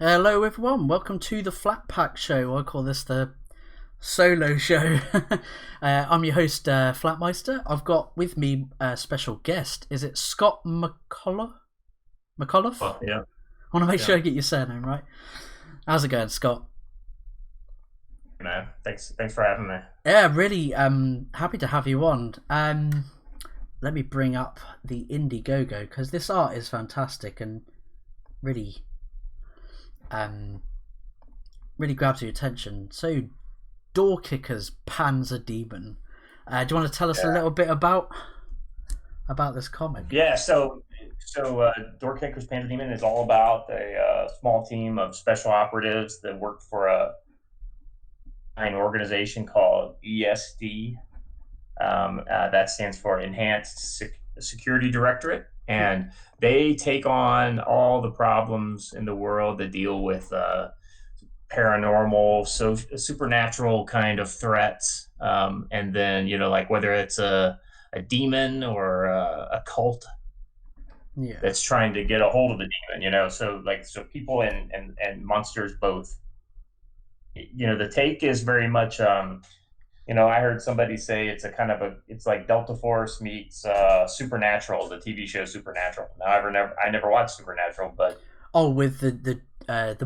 Hello, everyone. Welcome to the Flat Pack Show. I call this the solo show. I'm your host, Flattmeister. I've got with me a special guest. Is it Scott McCullough? McCullough? Oh, yeah. I want to make sure I get your surname right. How's it going, Scott? Man, thanks for having me. Yeah, really happy to have you on. Let me bring up the Indiegogo because this art is fantastic and really really grabs your attention. So, DOORKICKERS Panzer Demon. Do you want to tell us a little bit about this comic? Yeah, so DOORKICKERS Panzer Demon is all about a small team of special operatives that work for an organization called ESD. That stands for Enhanced Security Directorate, and they take on all the problems in the world that deal with paranormal, so supernatural kind of threats, and then like whether it's a demon or a cult that's trying to get a hold of the demon. So people and monsters both. The take is very much. I heard somebody say it's it's like Delta Force meets Supernatural, the TV show Supernatural. Now, I never watched Supernatural, but with the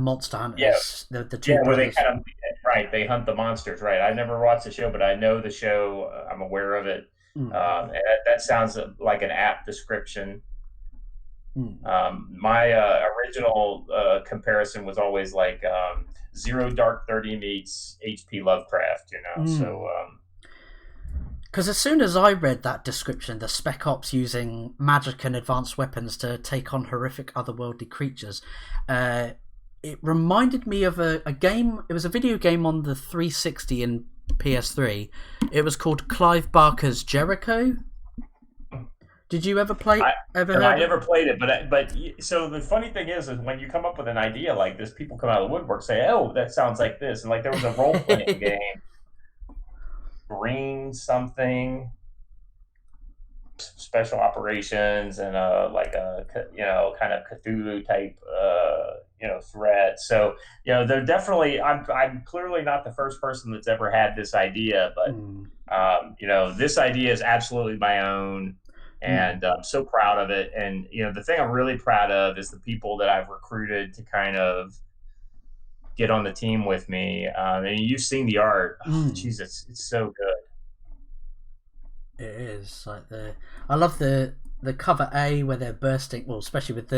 monster hunters, the two where they brothers. they hunt the monsters, right? I never watched the show, but I know the show. I'm aware of it. And that sounds like an apt description. My original comparison was always like Zero Dark 30 meets H.P. Lovecraft, so because as soon as I read that description, the SPEC OPS using magic and advanced weapons to take on horrific otherworldly creatures, it reminded me of a game. It was a video game on the 360 and PS3. It was called Clive Barker's Jericho. Did you ever play? I never played it, but so the funny thing is when you come up with an idea like this, people come out of the woodwork say, "Oh, that sounds like this," and like there was a role playing game, Green something, special operations, and like a kind of Cthulhu type threat. So they're definitely. I'm clearly not the first person that's ever had this idea, but this idea is absolutely my own. And I'm so proud of it. And, the thing I'm really proud of is the people that I've recruited to kind of get on the team with me. And you've seen the art. Jesus, it's so good. It is I love the cover A where they're bursting. Well, especially with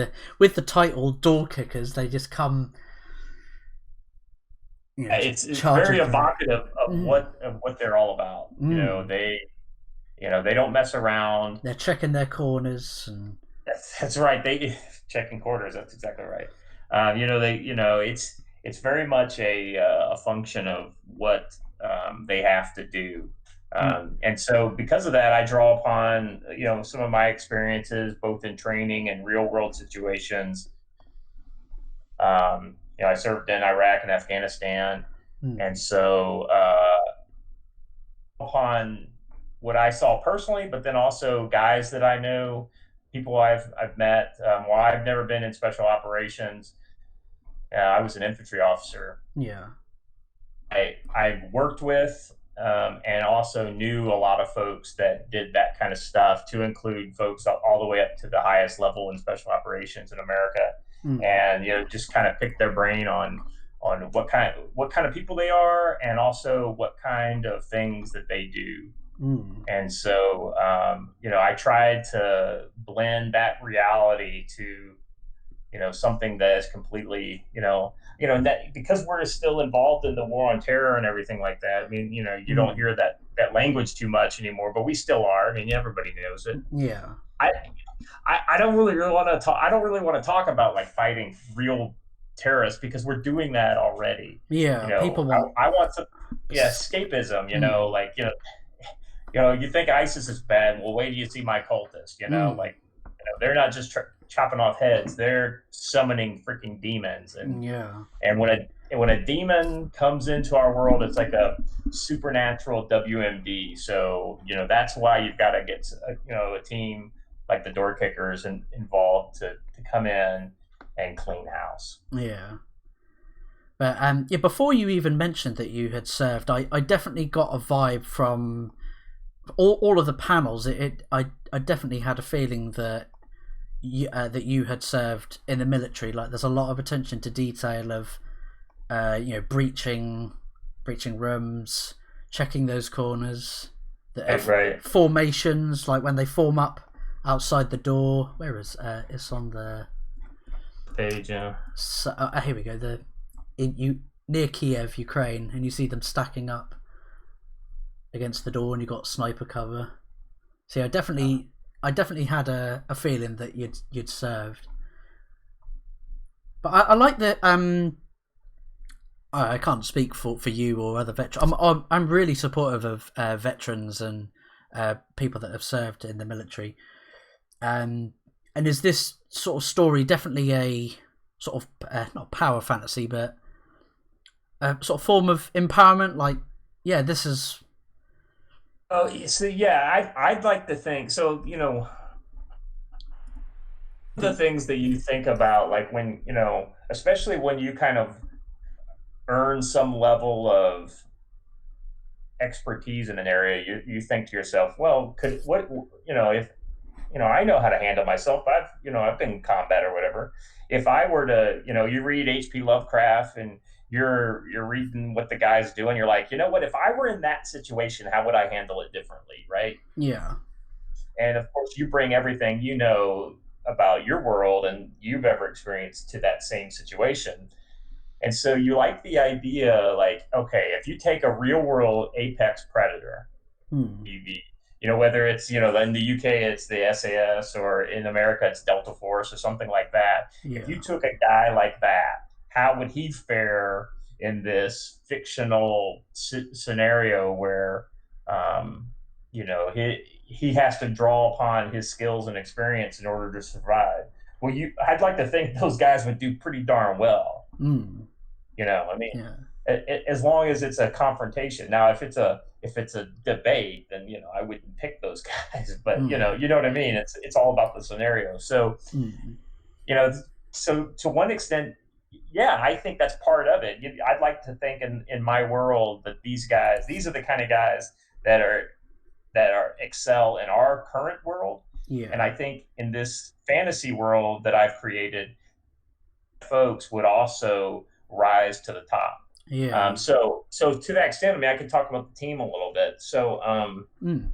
the title DOORKICKERS, they just come. It's very evocative of what they're all about. They don't mess around. They're checking their corners, and that's right. They checking corners. That's exactly right. It's very much a function of what they have to do, and so because of that, I draw upon some of my experiences both in training and real world situations. I served in Iraq and Afghanistan, and so upon what I saw personally, but then also guys that I know, people I've met. While I've never been in special operations, I was an infantry officer. Yeah, I worked with and also knew a lot of folks that did that kind of stuff, to include folks all the way up to the highest level in special operations in America, and just kind of pick their brain on what kind of people they are, and also what kind of things that they do. And so, I tried to blend that reality to, something that is completely, that because we're still involved in the war on terror and everything like that. I mean, you don't hear that language too much anymore, but we still are. I mean, everybody knows it. Yeah. I don't really want to talk. I don't really want to talk about like fighting real terrorists, because we're doing that already. Yeah. People want. I want some, escapism. You think ISIS is bad. Well, wait till you see my cultists. They're not just chopping off heads; they're summoning freaking demons. And when a demon comes into our world, it's like a supernatural WMD. So that's why you've got to get a team like the DOORKICKERS involved to come in and clean house. Yeah. But yeah, before you even mentioned that you had served, I definitely got a vibe from all of the panels. I definitely had a feeling that you had served in the military. Like, there's a lot of attention to detail of breaching rooms, checking those corners, Right. formations, like when they form up outside the door. Where is it's on the page? Yeah. So, here we go. Near Kiev, Ukraine, and you see them stacking up against the door, and you got sniper cover. So I definitely had a feeling that you'd served. But I like that. I can't speak for you or other veterans. I'm really supportive of veterans and people that have served in the military. And is this sort of story definitely a sort of not power fantasy, but a sort of form of empowerment? Like, yeah, this is. Oh, so yeah, I'd like to think so. The things that you think about, like when especially when you kind of earn some level of expertise in an area, you think to yourself, well, if I know how to handle myself. I've been in combat or whatever. If I were to, you read H.P. Lovecraft and you're reading what the guy's doing, you're like, you know what? If I were in that situation, how would I handle it differently, right? Yeah. And of course, you bring everything you know about your world and you've ever experienced to that same situation. And so you like the idea, like, okay, if you take a real world apex predator, whether it's, in the UK, it's the SAS, or in America, it's Delta Force or something like that. Yeah. If you took a guy like that, how would he fare in this fictional scenario where, he has to draw upon his skills and experience in order to survive? Well, I'd like to think those guys would do pretty darn well. As long as it's a confrontation. Now, if it's a debate, then I wouldn't pick those guys. But you know what I mean. It's all about the scenario. So so to one extent, yeah, I think that's part of it. I'd like to think in my world that these are the kind of guys that are excel in our current world. Yeah. And I think in this fantasy world that I've created, folks would also rise to the top. Yeah. So to that extent, I mean, I could talk about the team a little bit. So you've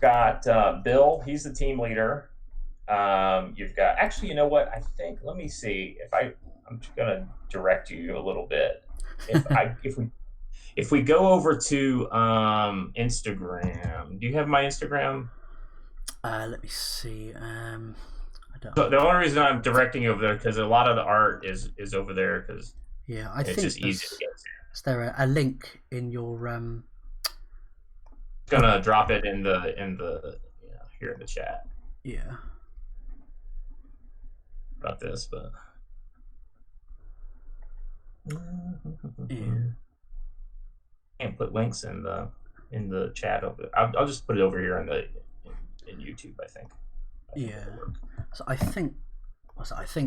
got Bill. He's the team leader. You've got, actually, you know what? I think, let me see if I'm just going to direct you a little bit. If we go over to Instagram, do you have my Instagram? Let me see. I don't. So the only reason I'm directing you over there because a lot of the art is over there because I think it's just easy to get to. Is there a link in your Gonna drop it in the here in the chat. Yeah. About this, but can't put links in the chat over there. I'll just put it over here in YouTube, I think. Yeah. So I think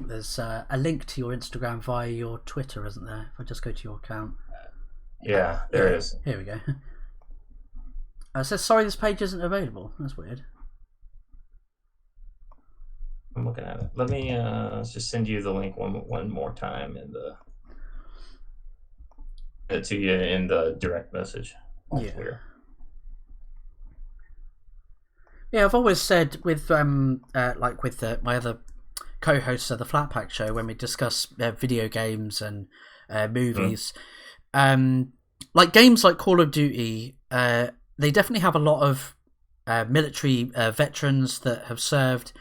there's a link to your Instagram via your Twitter, isn't there? If I just go to your account. Yeah, there it is. Here we go. It says, sorry, this page isn't available. That's weird. I'm looking at it. Let me just send you the link one more time to you in the direct message. Yeah. Twitter. Yeah, I've always said with like with my other co-hosts of the Flat Pack Show, when we discuss video games and movies, like games like Call of Duty, they definitely have a lot of military veterans that have served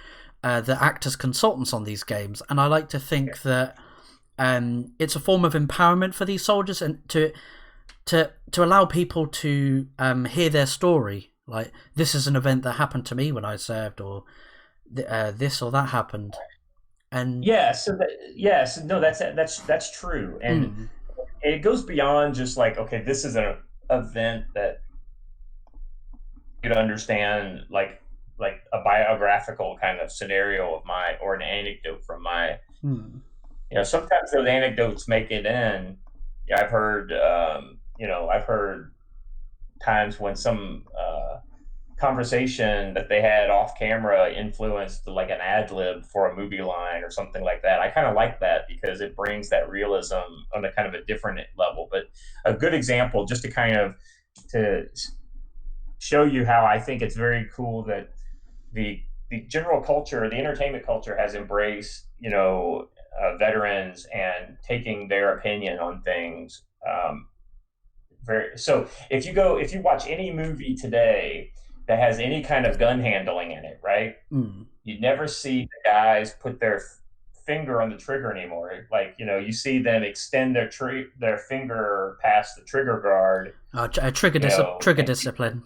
that act as consultants on these games, and I like to think that it's a form of empowerment for these soldiers and to allow people to hear their story. Like, this is an event that happened to me when I served, or this or that happened, and that's true, and it goes beyond just like, okay, this is an event that you could understand, like a biographical kind of scenario of or an anecdote from my sometimes those anecdotes make it in. I've heard, I've heard times when some conversation that they had off camera influenced like an ad lib for a movie line or something like that. I kind of like that because it brings that realism on a kind of a different level. But a good example, just to kind of to show you how I think it's very cool that the general culture, the entertainment culture, has embraced veterans and taking their opinion on things. So if you watch any movie today that has any kind of gun handling in it, right? You never see the guys put their finger on the trigger anymore. Like, you see them extend their finger past the trigger guard. Trigger discipline.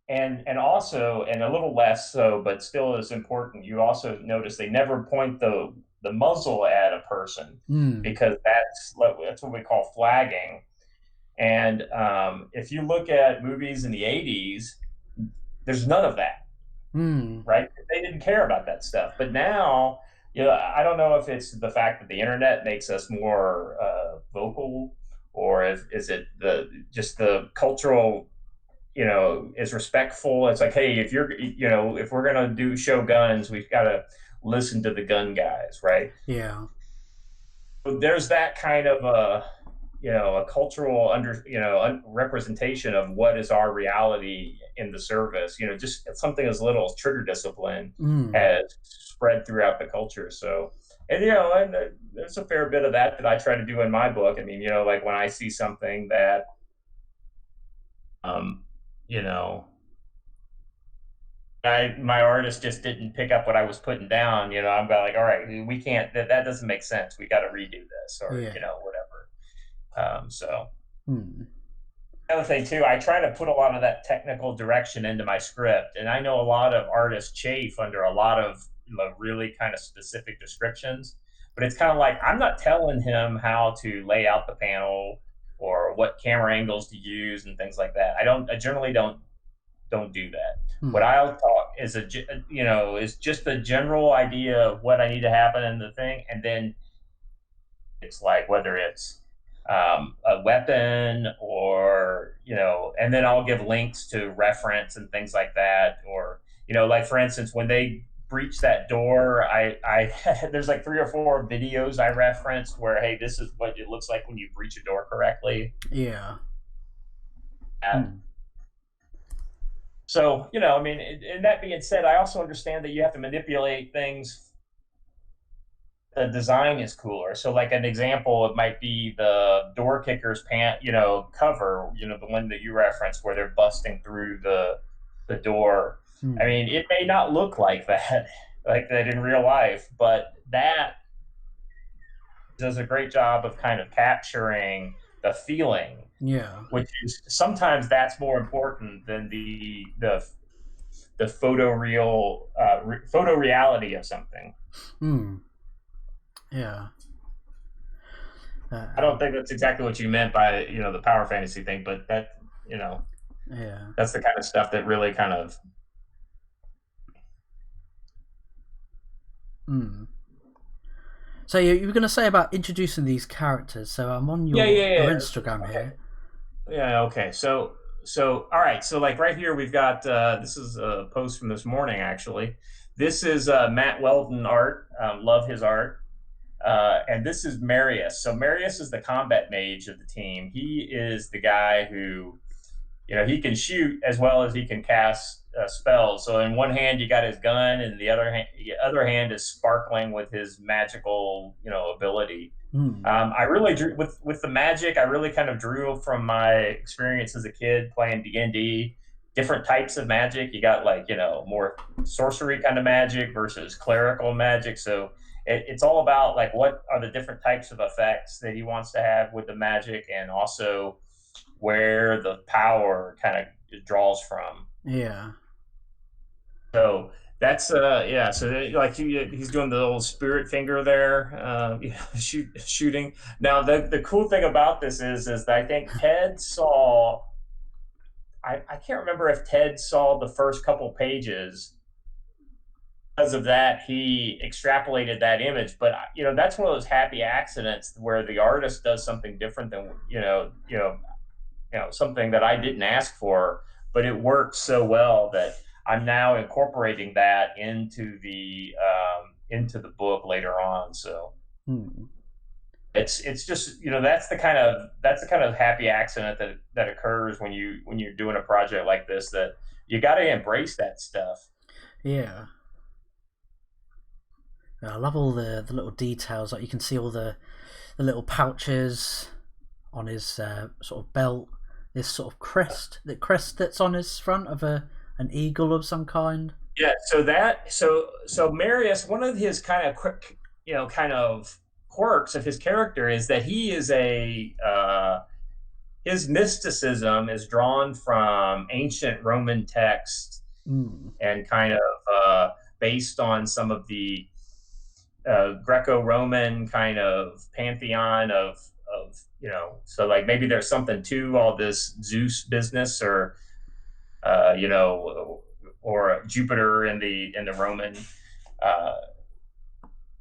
And also, and a little less so, but still as important, you also notice they never point the muzzle at a person because that's what we call flagging. And if you look at movies in the 80s, there's none of that, right? They didn't care about that stuff. But now, I don't know if it's the fact that the internet makes us more vocal, or is it just the cultural, is respectful. It's like, hey, if we're going to show guns, we've got to listen to the gun guys, right? Yeah. So there's that kind of a cultural representation of what is our reality in the service. Just something as little as trigger discipline has spread throughout the culture. So, and there's a fair bit of that I try to do in my book. I mean, like when I see something that, my artist just didn't pick up what I was putting down. I'm like, all right, we can't. That doesn't make sense. We got to redo this, or whatever. Another thing too, I try to put a lot of that technical direction into my script, and I know a lot of artists chafe under a lot of really kind of specific descriptions. But it's kind of like, I'm not telling him how to lay out the panel or what camera angles to use and things like that. I generally don't do that. What I'll talk is is just a general idea of what I need to happen in the thing, and then it's like whether it's a weapon or and then I'll give links to reference and things like that, or like for instance, when they breach that door, I there's like 3 or 4 videos I referenced where, hey, this is what it looks like when you breach a door correctly. Yeah. So, I mean, and that being said, I also understand that you have to manipulate things. The design is cooler. So, like an example, it might be the door kickers cover, the one that you referenced where they're busting through the door. I mean, it may not look like that in real life, but that does a great job of kind of capturing the feeling. Yeah. Which is sometimes that's more important than the photo reality of something. Yeah. I don't think that's exactly what you meant by the power fantasy thing, but that yeah, that's the kind of stuff that really kind of. So you were going to say about introducing these characters. So I'm on your Instagram here. Yeah. Okay. So all right. So like right here, we've got this is a post from this morning. Actually, this is Matt Weldon art. Love his art. And this is Marius. So Marius is the combat mage of the team. He is the guy who, he can shoot as well as he can cast spells. So in one hand you got his gun, and the other hand is sparkling with his magical, ability. I really drew with the magic. I really kind of drew from my experience as a kid playing D&D. Different types of magic. You got like more sorcery kind of magic versus clerical magic. So it's all about like what are the different types of effects that he wants to have with the magic, and also where the power kind of draws from. Yeah. So that's yeah. So like he's doing the old spirit finger there, shooting. Now the cool thing about this is that I think Ted saw. I can't remember if Ted saw the first couple pages because of that, he extrapolated that image. But that's one of those happy accidents where the artist does something different than something that I didn't ask for, but it worked so well that I'm now incorporating that into the book later on. So it's just that's the kind of happy accident that occurs when you're doing a project like this, that you got to embrace that stuff. Yeah. I love all the little details. Like you can see all the little pouches on his sort of belt. This sort of crest that's on his front of an eagle of some kind. Yeah. So Marius, one of his kind of quick, kind of quirks of his character is that he is his mysticism is drawn from ancient Roman texts and kind of based on some of the Greco-Roman kind of pantheon of so like maybe there's something to all this Zeus business, or or Jupiter in the Roman.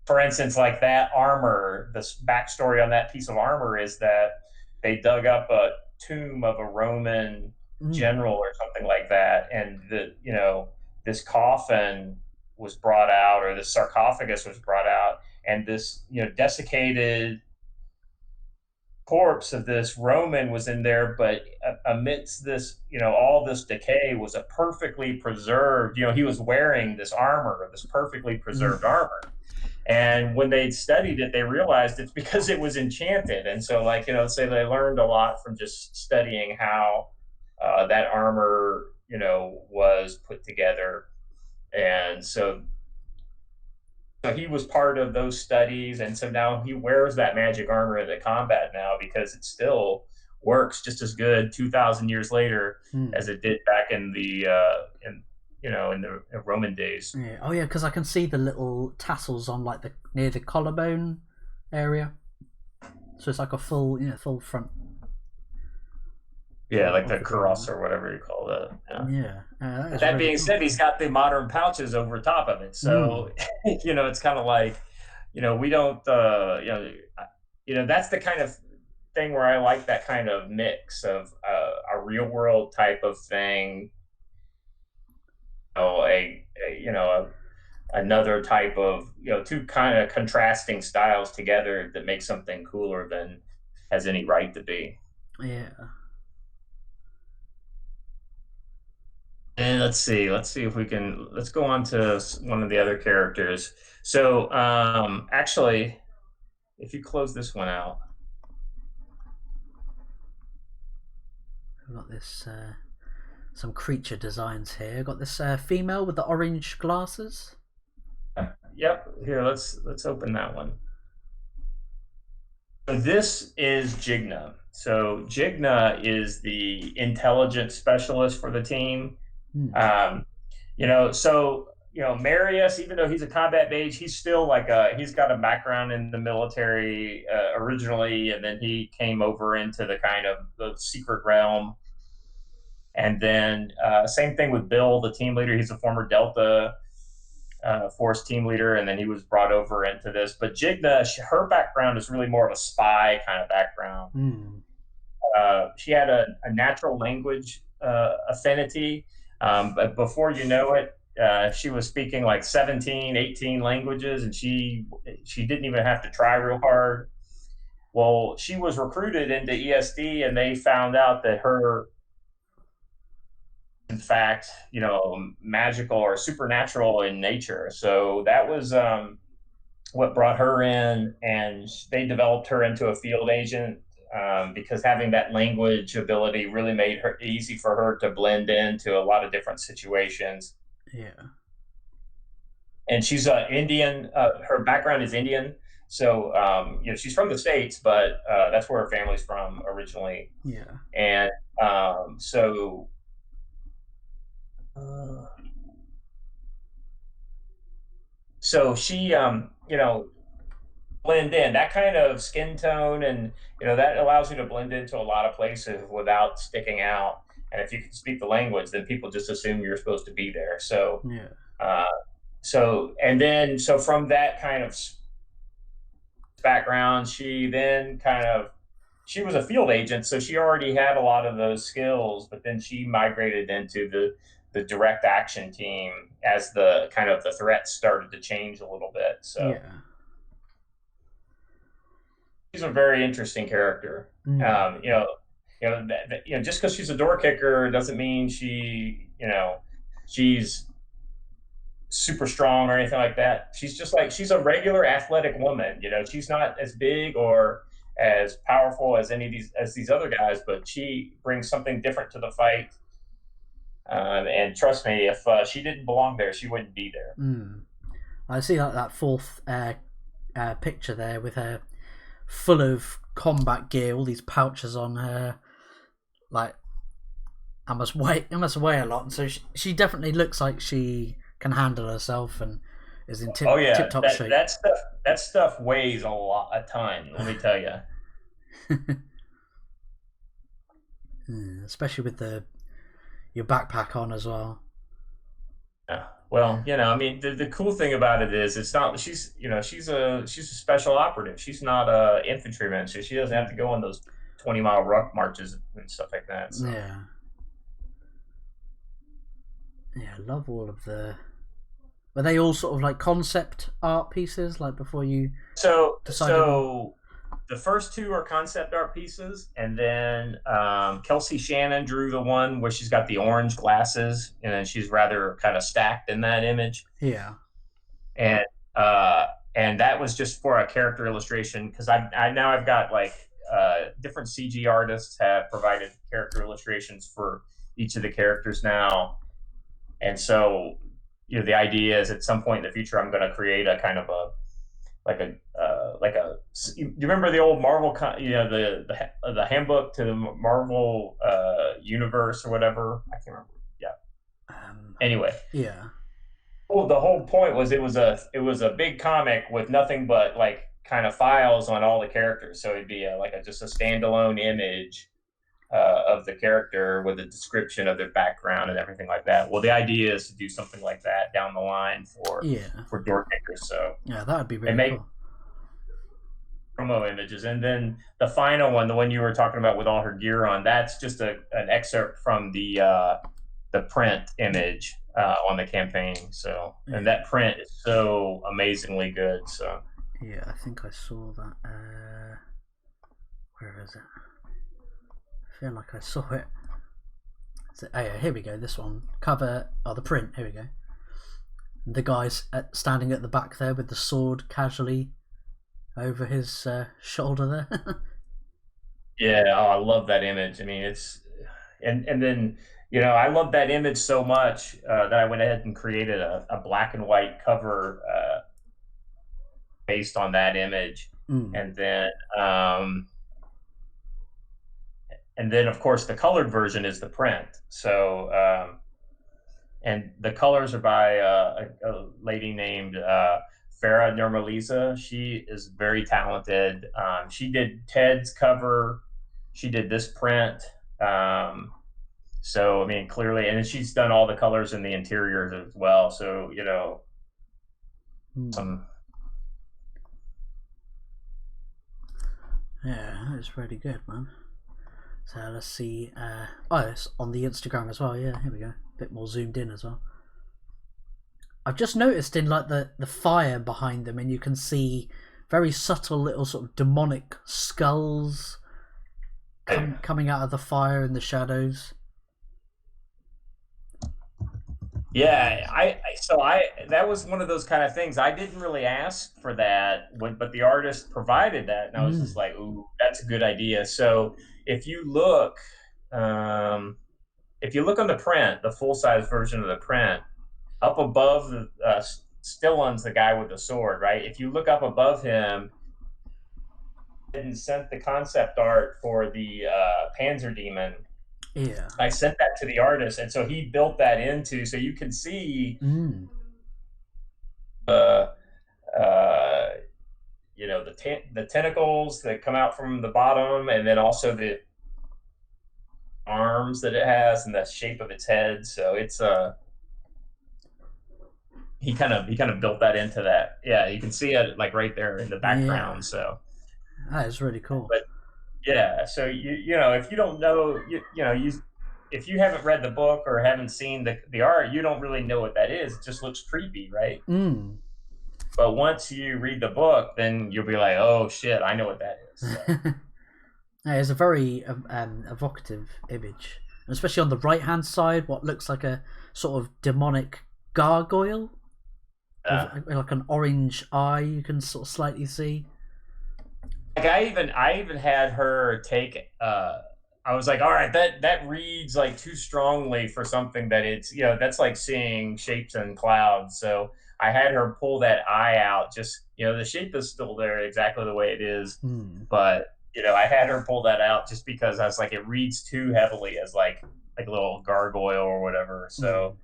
For instance, like that armor, the backstory on that piece of armor is that they dug up a tomb of a Roman general or something like that, and this coffin was brought out, or this sarcophagus was brought out, and this desiccated corpse of this Roman was in there, but amidst this, all this decay was a perfectly preserved, he was wearing this armor, this perfectly preserved armor. And when they studied it, they realized it's because it was enchanted. And so, like, say they learned a lot from just studying how that armor, was put together. And so he was part of those studies, and so now he wears that magic armor in the combat now because it still works just as good 2,000 years later as it did back in the in the Roman days. Yeah. Oh yeah, because I can see the little tassels on like near the collarbone area, so it's like a full front. Yeah, like the cuirass or whatever you call that. Yeah. That really being said, he's got the modern pouches over top of it, so it's kind of like, we don't, that's the kind of thing where I like that kind of mix of a real world type of thing, another type of, two kind of contrasting styles together that make something cooler than has any right to be. Yeah. And let's see if we can, let's go on to one of the other characters. So actually, if you close this one out. I've got this, some creature designs here. I've got this female with the orange glasses. Yep, here, let's open that one. So this is Jigna. So Jigna is the intelligence specialist for the team. Marius, even though he's a combat mage, he's still like he's got a background in the military originally, and then he came over into the kind of the secret realm. And then same thing with Bill, the team leader. He's a former Delta Force team leader, and then he was brought over into this. But Jigna, her background is really more of a spy kind of background. She had a natural language affinity. But before you know it, she was speaking like 17, 18 languages, and she didn't even have to try real hard. Well, she was recruited into ESD, and they found out that her, in fact, magical or supernatural in nature. So that was what brought her in, and they developed her into a field agent. Because having that language ability really made her easy for her to blend into a lot of different situations. Yeah. And she's Indian. Her background is Indian, so she's from the States, but that's where her family's from originally. Yeah. And so she blend in that kind of skin tone, and that allows you to blend into a lot of places without sticking out. And if you can speak the language, then people just assume you're supposed to be there. So So from that kind of background, she was a field agent, so she already had a lot of those skills, but then she migrated into the direct action team as the kind of the threats started to change a little bit. So Yeah. she's a very interesting character. Just because she's a door kicker doesn't mean she's super strong or anything like that. She's a regular athletic woman. She's not as big or as powerful as these other guys, but she brings something different to the fight. And trust me, if she didn't belong there, she wouldn't be there. I see that fourth picture there with her full of combat gear, all these pouches on her. Like, I must weigh a lot, and so she definitely looks like she can handle herself and is in tip-top shape. That stuff weighs a ton. Let me tell you. Especially with your backpack on as well. Yeah. Well, I mean, the cool thing about it is it's not she's a special operative. She's not a infantryman, so she doesn't have to go on those 20-mile ruck marches and stuff like that. So. Yeah. Yeah, I love all of the. Were they all sort of like concept art pieces, like before you decided? So the first two are concept art pieces, and then Kelsey Shannon drew the one where she's got the orange glasses, and then she's rather kind of stacked in that image. Yeah. And that was just for a character illustration, because I've got like different CG artists have provided character illustrations for each of the characters now, and so the idea is at some point in the future I'm going to create a kind of you remember the old Marvel, the handbook to the Marvel universe or whatever? I can't remember. Yeah. Anyway. Yeah. Well, the whole point was it was a big comic with nothing but like kind of files on all the characters. So it'd be just a standalone image of the character with a description of their background and everything like that. Well, the idea is to do something like that down the line for door kickers. So yeah, that would be really cool. Promo images, and then the final one, the one you were talking about with all her gear on, that's just an excerpt from the print image on the campaign. So and that print is so amazingly good. So yeah, I think I saw that. Where is it? I feel like I saw it. Yeah, here we go. This one cover. The print. Here we go. The guy's standing at the back there with the sword casually over his shoulder there. Yeah, I love that image. I mean, it's and then I love that image so much that I went ahead and created a black and white cover based on that image, and then of course the colored version is the print. So and the colors are by a lady named Farah Normaliza. She is very talented. She did Ted's cover. She did this print. So I mean, clearly, and then she's done all the colors in the interiors as well. So yeah, it's really good, man. So let's see. It's on the Instagram as well. Yeah, here we go. A bit more zoomed in as well. I've just noticed in like the fire behind them, and you can see very subtle little sort of demonic skulls coming out of the fire in the shadows. Yeah, that was one of those kind of things. I didn't really ask for that, but the artist provided that, and I was just like, "Ooh, that's a good idea." So if you look on the print, the full size version of the print, up above the Stillon's the guy with the sword, right? If you look up above him, and sent the concept art for the Panzer Demon. Yeah, I sent that to the artist, and so he built that into, so you can see the tentacles that come out from the bottom, and then also the arms that it has and the shape of its head. So it's he kind of built that into that. Yeah, you can see it like right there in the Yeah, background. So, that is really cool. but yeah, so if you don't know, if you haven't read the book or haven't seen the art, you don't really know what that is. It just looks creepy, right? Mm. But once you read the book, then you'll be like, oh shit, I know what that is. So. Yeah, it's a very evocative image, and especially on the right hand side, what looks like a sort of demonic gargoyle with like an orange eye you can sort of slightly see. Like I even had her take I was like, all right, that reads like too strongly for something that it's that's like seeing shapes and clouds. So I had her pull that eye out. Just the shape is still there exactly the way it is, Hmm. but I had her pull that out just because I was like, it reads too heavily as like a little gargoyle or whatever. So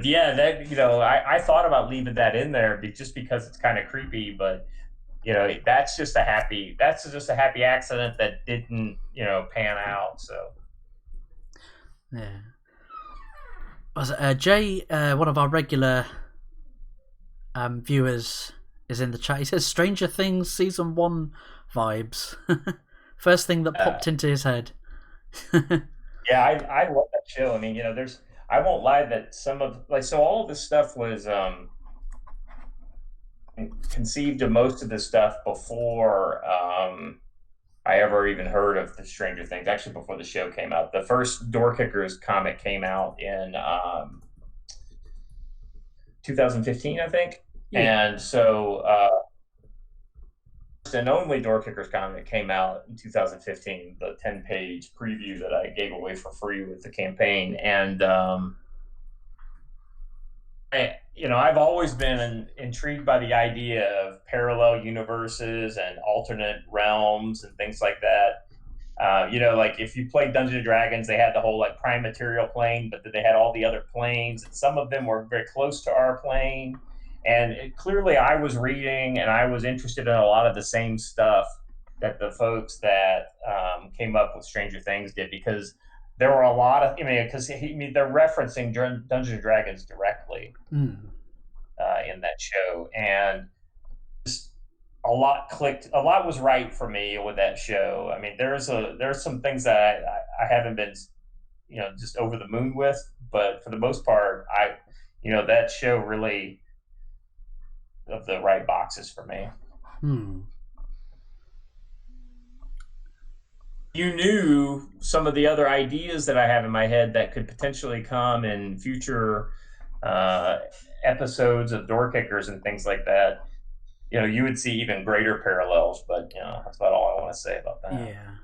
yeah, that I thought about leaving that in there just because it's kind of creepy, but that's just a happy accident that didn't pan out. So Yeah. Jay, one of our regular viewers, is in the chat. He says Stranger Things season 1 vibes. First thing that uh, popped into his head. yeah, I love that show. I mean, I won't lie that some of so all of this stuff was conceived of most of this stuff before I ever even heard of the Stranger Things. Actually, before the show came out, the first Door Kickers comic came out in 2015, I think. Yeah. And so and only Door Kickers comic came out in 2015, the 10-page preview that I gave away for free with the campaign. And I've always been intrigued by the idea of parallel universes and alternate realms and things like that. Like if you played Dungeons and Dragons, they had the whole like prime material plane, but then they had all the other planes, and some of them were very close to our plane. And clearly, I was reading and I was interested in a lot of the same stuff that the folks that came up with Stranger Things did, because there were a lot of, because they're referencing Dungeons and Dragons directly in that show, and just a lot was right for me with that show. I mean, there's some things that I haven't been just over the moon with, but for the most part, that show really of the right boxes for me. You knew some of the other ideas that I have in my head that could potentially come in future episodes of Door Kickers and things like that, you would see even greater parallels. But that's about all I want to say about that. Yeah.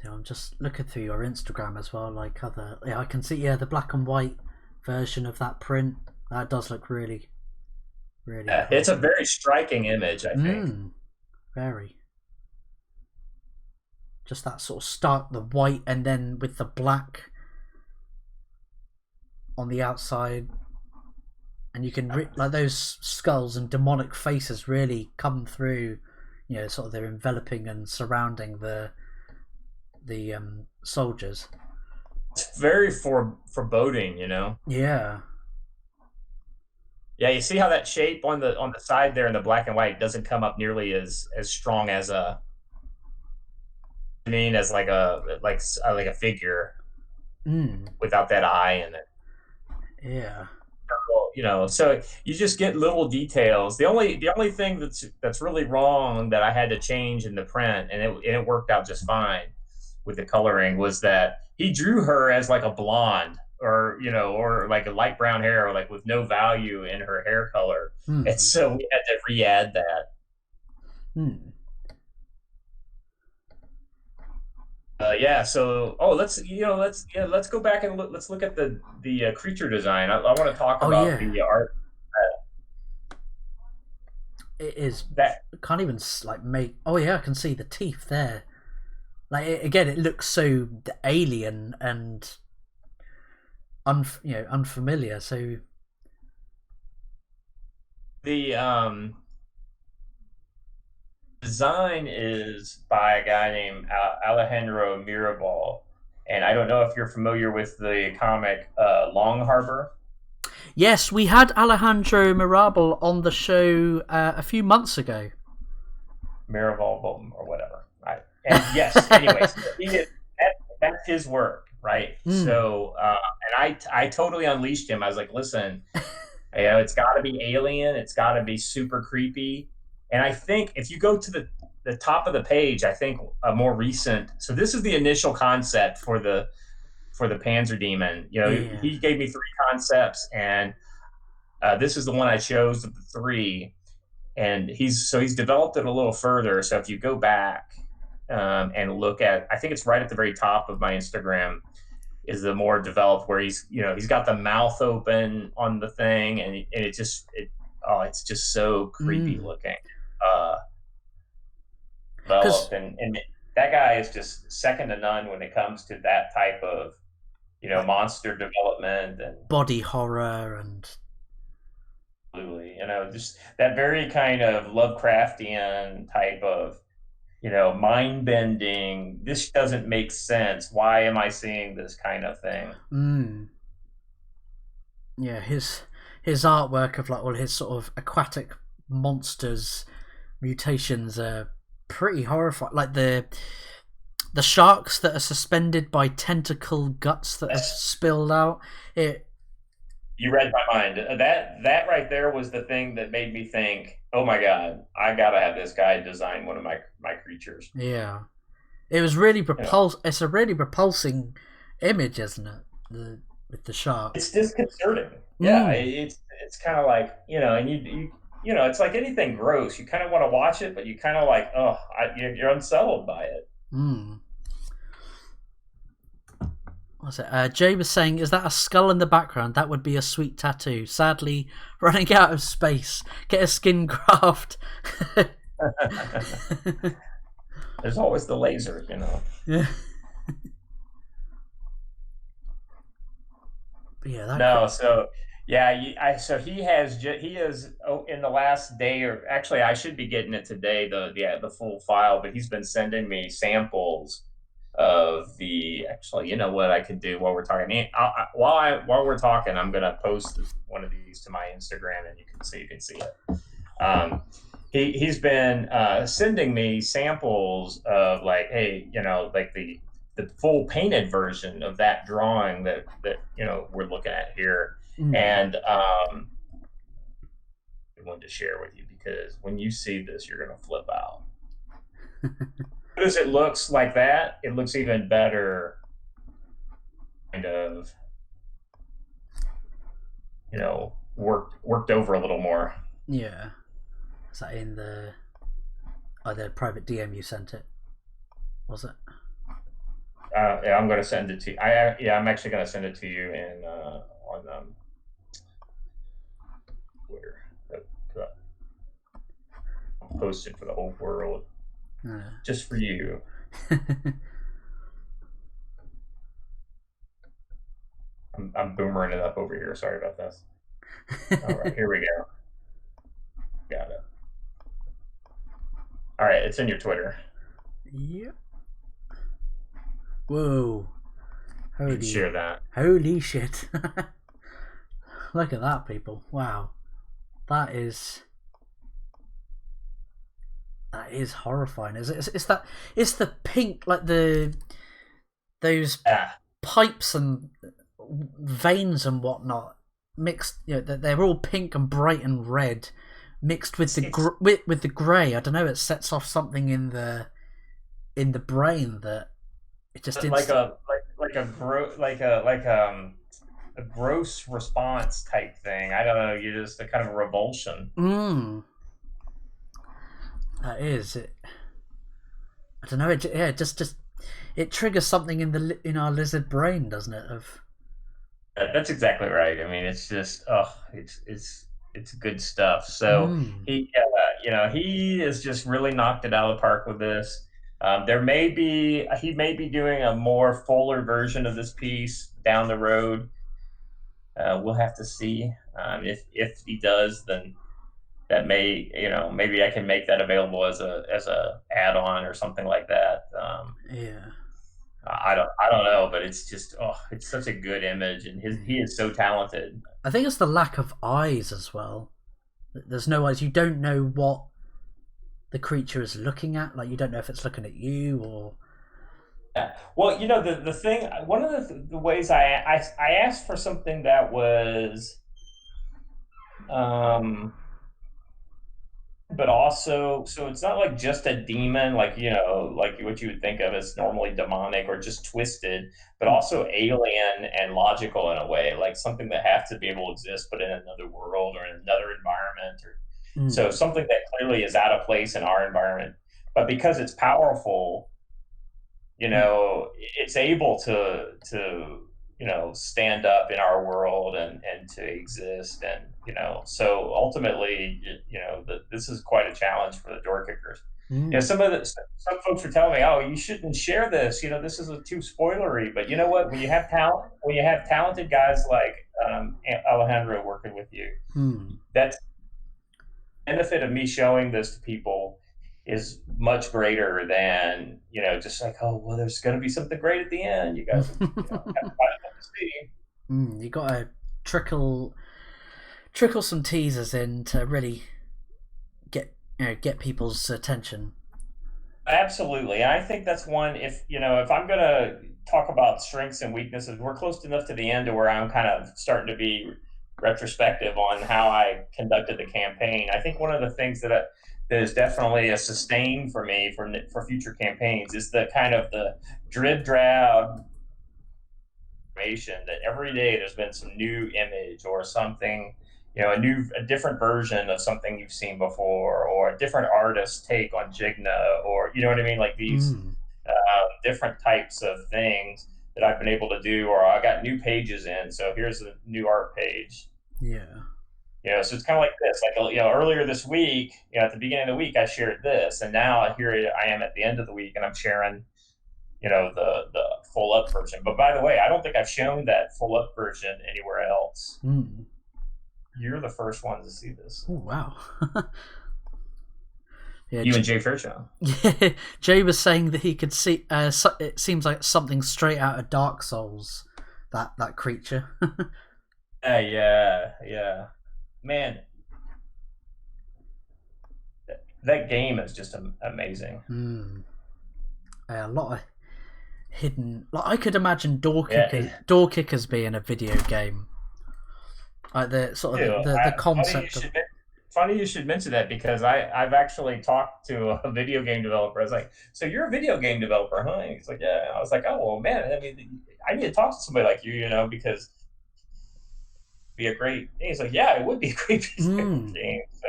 So I'm just looking through your Instagram as well, like I can see the black and white version of that print. That does look really, really cool. It's a very striking image, I think. Very. Just that sort of stark, the white, and then with the black on the outside, and you can like those skulls and demonic faces really come through. Sort of they're enveloping and surrounding the soldiers. It's very foreboding, Yeah. Yeah, you see how that shape on the side there in the black and white doesn't come up nearly as strong as as like a figure without that eye in it. Yeah. So you just get little details. The only thing that's really wrong that I had to change in the print, and it worked out just fine with the coloring, was that he drew her as like a blonde, or like a light brown hair, or like with no value in her hair color, and so we had to re-add that. So let's go back and let's look at the creature design. I want to talk about the art. It is that can't even like make. Oh yeah, I can see the teeth there. Like again, it looks so alien and unfamiliar. So the design is by a guy named Alejandro Mirabal, And I don't know if you're familiar with the comic Long Harbor. Yes, we had Alejandro Mirabal on the show a few months ago. Miraval or whatever. Right. And yes, anyways, that's his work, right? So, and I totally unleashed him. I was like, listen, it's got to be alien. It's got to be super creepy. And I think if you go to the top of the page, I think a more recent. So this is the initial concept for the Panzer Demon. He gave me 3 concepts, and this is the one I chose of the 3. And he's developed it a little further. So if you go back and look at, I think it's right at the very top of my Instagram, is the more developed where he's got the mouth open on the thing, and it's just so creepy looking. Developed, and that guy is just second to none when it comes to that type of monster development and body horror and. Absolutely, just that very kind of Lovecraftian type of, mind bending. This doesn't make sense. Why am I seeing this kind of thing? Yeah, his artwork of like all his sort of aquatic monsters mutations are pretty horrifying. Like the sharks that are suspended by tentacle guts that are spilled out. You read my mind. That right there was the thing that made me think, oh my God, I gotta have this guy design one of my creatures. Yeah. It was really It's a really repulsing image, isn't it? With the shark. It's disconcerting. Yeah, it's kind of like, and you it's like anything gross. You kind of want to watch it, but you kind of like, you're unsettled by it. What's it? Jay was saying, is that a skull in the background? That would be a sweet tattoo. Sadly, running out of space. Get a skin graft. There's always the laser, Yeah. But yeah. So he is in the last day, or actually I should be getting it today, the full file, but he's been sending me samples of actually, what I could do while we're talking. While we're talking, I'm gonna post one of these to my Instagram, and you can see it. He's been sending me samples of like, hey, like the full painted version of that drawing that we're looking at here, and I wanted to share with you because when you see this, you're gonna flip out. As it looks like that, it looks even better, kind of, worked over a little more. Yeah. Is that in the private DM you sent it? Was it? Yeah, I'm going to send it to you. I'm actually going to send it to you on Twitter. I'll post it for the whole world. Just for you. I'm boomering it up over here. Sorry about this. All right, here we go. Got it. All right, it's in your Twitter. Yep. Whoa. Holy, share that. Holy shit. Look at that, people. Wow. That is horrifying. It's the pink, like those pipes and veins and whatnot mixed. They're all pink and bright and red, mixed with the grey. I don't know. It sets off something in the brain that it just a gross response type thing. I don't know. You're just a kind of revulsion. That is it. I don't know. It triggers something in our lizard brain, doesn't it? That's exactly right. I mean, it's just it's good stuff. So he has just really knocked it out of the park with this. He may be doing a more fuller version of this piece down the road. We'll have to see. If he does, then that may, maybe I can make that available as a add-on or something like that. Yeah. I don't know, but it's just it's such a good image, and he is so talented. I think it's the lack of eyes as well. There's no eyes. You don't know what the creature is looking at. Like, you don't know if it's looking at you or. Yeah. Well, the thing, one of the ways I asked for something that was, but also, so it's not like just a demon, like, like what you would think of as normally demonic or just twisted, but also alien and logical in a way, like something that has to be able to exist, but in another world or in another environment, or so something that clearly is out of place in our environment, but because it's powerful, it's able to stand up in our world and to exist, and so ultimately, this is quite a challenge for the door kickers. Some folks are telling me, oh, you shouldn't share this, this is too spoilery, but you know what, when you have talented guys like Alejandro working with you, that's the benefit of me showing this to people is much greater than just like, oh well, there's going to be something great at the end. You guys, have to see. You got to trickle some teasers in to really get people's attention. Absolutely, I think that's one. If I'm going to talk about strengths and weaknesses, we're close enough to the end to where I'm kind of starting to be retrospective on how I conducted the campaign. I think one of the things that is definitely a sustain for me for future campaigns is the kind of the drib drab information that every day there's been some new image or something, a different version of something you've seen before, or a different artist's take on Jigna, or you know what I mean, like these different types of things that I've been able to do, or I got new pages in, so here's a new art page. So it's kind of like this, like, earlier this week, at the beginning of the week, I shared this, and now here I am at the end of the week, and I'm sharing, the full up version. But by the way, I don't think I've shown that full up version anywhere else. You're the first one to see this. Oh, wow. Yeah, you and Jay Fairchild. Yeah, Jay was saying that he could see. It seems like something straight out of Dark Souls. That creature. Yeah. Man, that game is just amazing. A lot of hidden. Like, I could imagine door kickers being a video game. Like the sort of the concept. Funny you should mention that, because I've actually talked to a video game developer. I was like, so you're a video game developer, huh? And he's like, yeah. I was like, oh well, man. I mean, I need to talk to somebody like you, because be a great. And he's like, yeah, it would be a great game. So,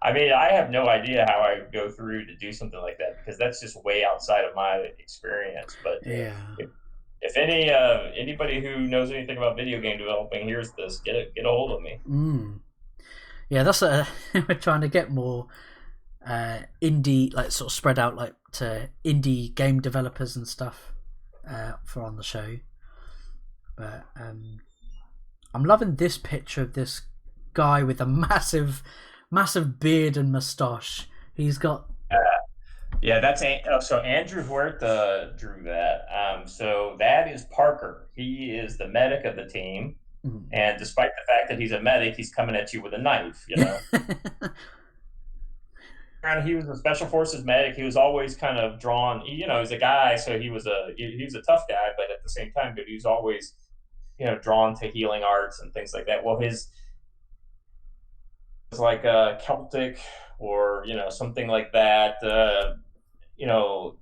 I mean, I have no idea how I go through to do something like that, because that's just way outside of my experience. But yeah, if anybody who knows anything about video game developing hears this, get a hold of me. Yeah, that's we're trying to get more indie, like sort of spread out, like to indie game developers and stuff for on the show. But I'm loving this picture of this guy with a massive beard and moustache. He's got. Yeah, that's so Andrew Huerta drew that. So that is Parker. He is the medic of the team, and despite the fact that he's a medic, he's coming at you with a knife. And he was a special forces medic. He was always kind of drawn. He's a guy, so he was a tough guy, but at the same time, he was always drawn to healing arts and things like that. Well, his was like a Celtic or something like that.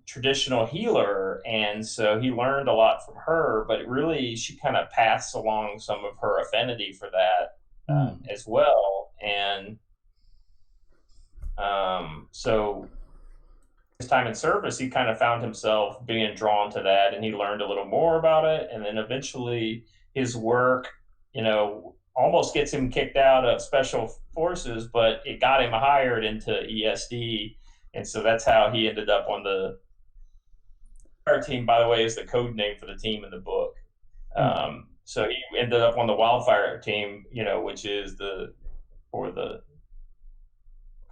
Traditional healer, and so he learned a lot from her, but really she kind of passed along some of her affinity for that as well. And so his time in service, he kind of found himself being drawn to that, and he learned a little more about it, and then eventually his work almost gets him kicked out of special forces, but it got him hired into ESD. And so that's how he ended up on the fire team, by the way, is the code name for the team in the book. So he ended up on the wildfire team, which is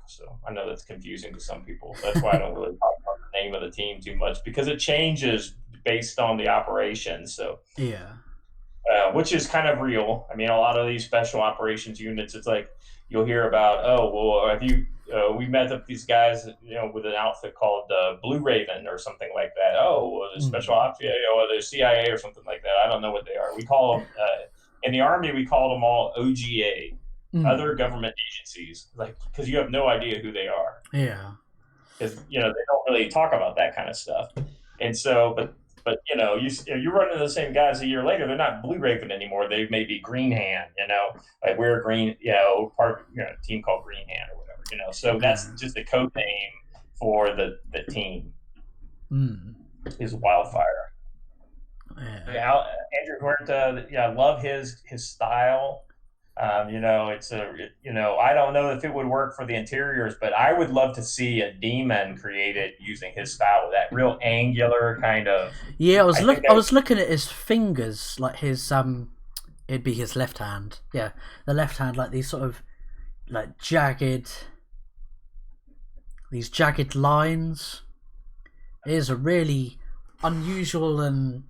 so I know that's confusing to some people. That's why I don't really talk about the name of the team too much, because it changes based on the operation. So Yeah. Which is kind of real. I mean, a lot of these special operations units, it's like you'll hear about, oh, well, have you? We met up these guys, with an outfit called Blue Raven or something like that. Oh, well, the special ops, the CIA or something like that. I don't know what they are. We call them in the Army. We call them all OGA, other government agencies, like because you have no idea who they are. Yeah. Because they don't really talk about that kind of stuff, and so but you run into the same guys a year later. They're not Blue Raven anymore. They may be Green Hand. Like we're Green. Part of a team called Green Hand or whatever. So that's just a code name for the team. Is Wildfire. Andrew Huerta. I love his style. It's I don't know if it would work for the interiors, but I would love to see a demon created using his style, that real angular kind of. Yeah, I was looking at his fingers, like his it'd be his left hand. Yeah, the left hand, like these sort of like jagged lines. It is a really unusual and.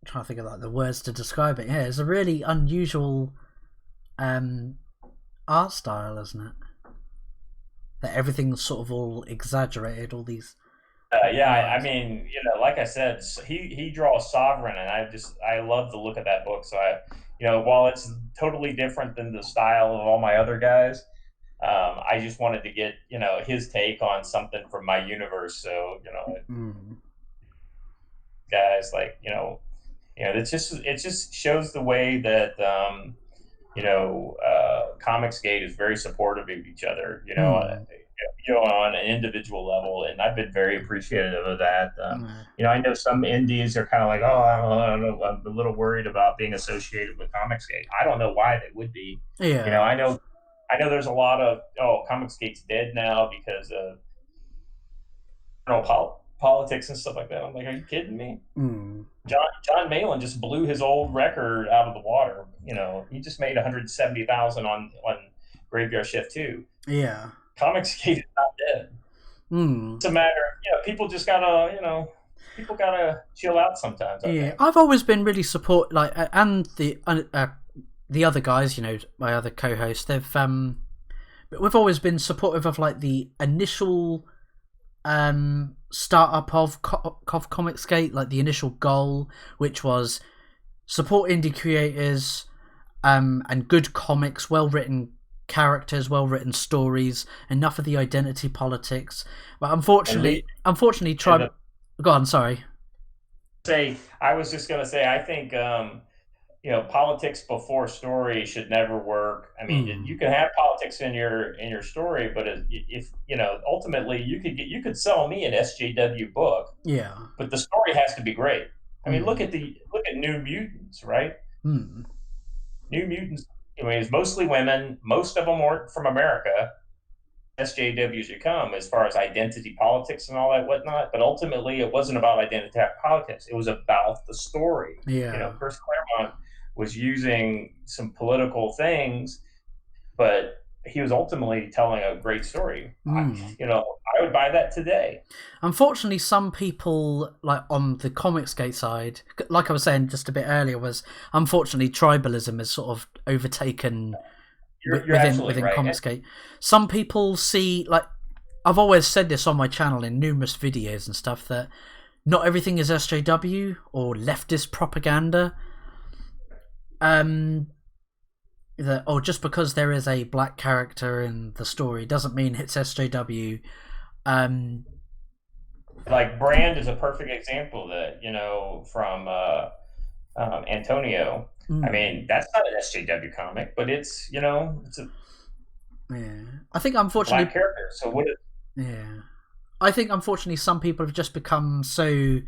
I'm trying to think of like the words to describe it. Yeah, it's a really unusual art style, isn't it? That everything's sort of all exaggerated. All these. I mean, like I said, he draws Sovereign, and I love the look of that book. So while it's totally different than the style of all my other guys, I just wanted to get his take on something from my universe. So guys like it just shows the way that Comicsgate is very supportive of each other. On an individual level, and I've been very appreciative of that. I know some indies are kind of like, oh, I don't know, I'm a little worried about being associated with Comicsgate. I don't know why they would be. Yeah. I know there's a lot of Comicsgate's dead now because of politics and stuff like that. I'm like, are you kidding me? John Malin just blew his old record out of the water. He just made $170,000 on Graveyard Shift 2. Yeah. Comicsgate is not dead. It's a matter of people just gotta people gotta chill out sometimes. I think. I've always been really and the other guys, my other co-hosts, we've always been supportive of like the initial startup of Comicsgate, like the initial goal, which was support indie creators and good comics, well written characters, well written stories, enough of the identity politics. But unfortunately go on, sorry. I was just gonna say I think politics before story should never work. I mean, you can have politics in your story, but if ultimately you could sell me an SJW book. Yeah. But the story has to be great. I mean, look at New Mutants, right? New Mutants. It's mostly women. Most of them weren't from America. SJWs you come as far as identity politics and all that whatnot, but ultimately it wasn't about identity politics. It was about the story. Yeah. Chris Claremont was using some political things, but he was ultimately telling a great story. I would buy that today. Unfortunately, some people, like on the Comicsgate side, like I was saying just a bit earlier, was unfortunately tribalism has sort of overtaken within right. Comicsgate. Some people see, like, I've always said this on my channel in numerous videos and stuff, that not everything is SJW or leftist propaganda. Just because there is a black character in the story doesn't mean it's SJW. Like Brand is a perfect example of that, from Antonio. I mean, that's not an SJW comic, but it's it's a I think unfortunately black character. So what? I think unfortunately some people have just become so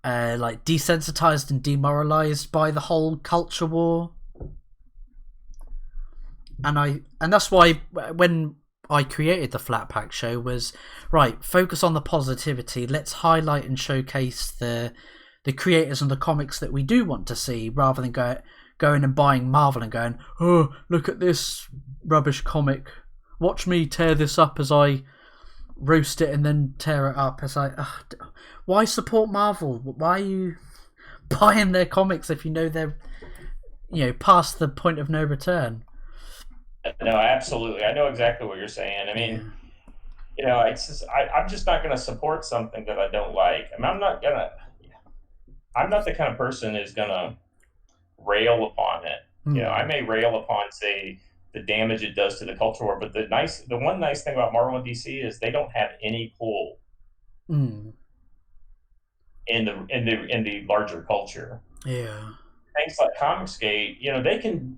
like desensitized and demoralized by the whole culture war, and that's why when I created the Flat Pack show was right. Focus on the positivity. Let's highlight and showcase the creators and the comics that we do want to see, rather than going and buying Marvel and going, oh, look at this rubbish comic. Watch me tear this up as I roast it and then tear it up. It's like, ugh, why support Marvel? Why are you buying their comics if you know they're, past the point of no return? No, absolutely. I know exactly what you're saying. I mean, it's just, I'm just not going to support something that I don't like. I mean, I'm not the kind of person who's going to rail upon it. I may rail upon, say, the damage it does to the culture war, but the one nice thing about Marvel and DC is they don't have any pull in the larger culture. Yeah. Things like Comicsgate,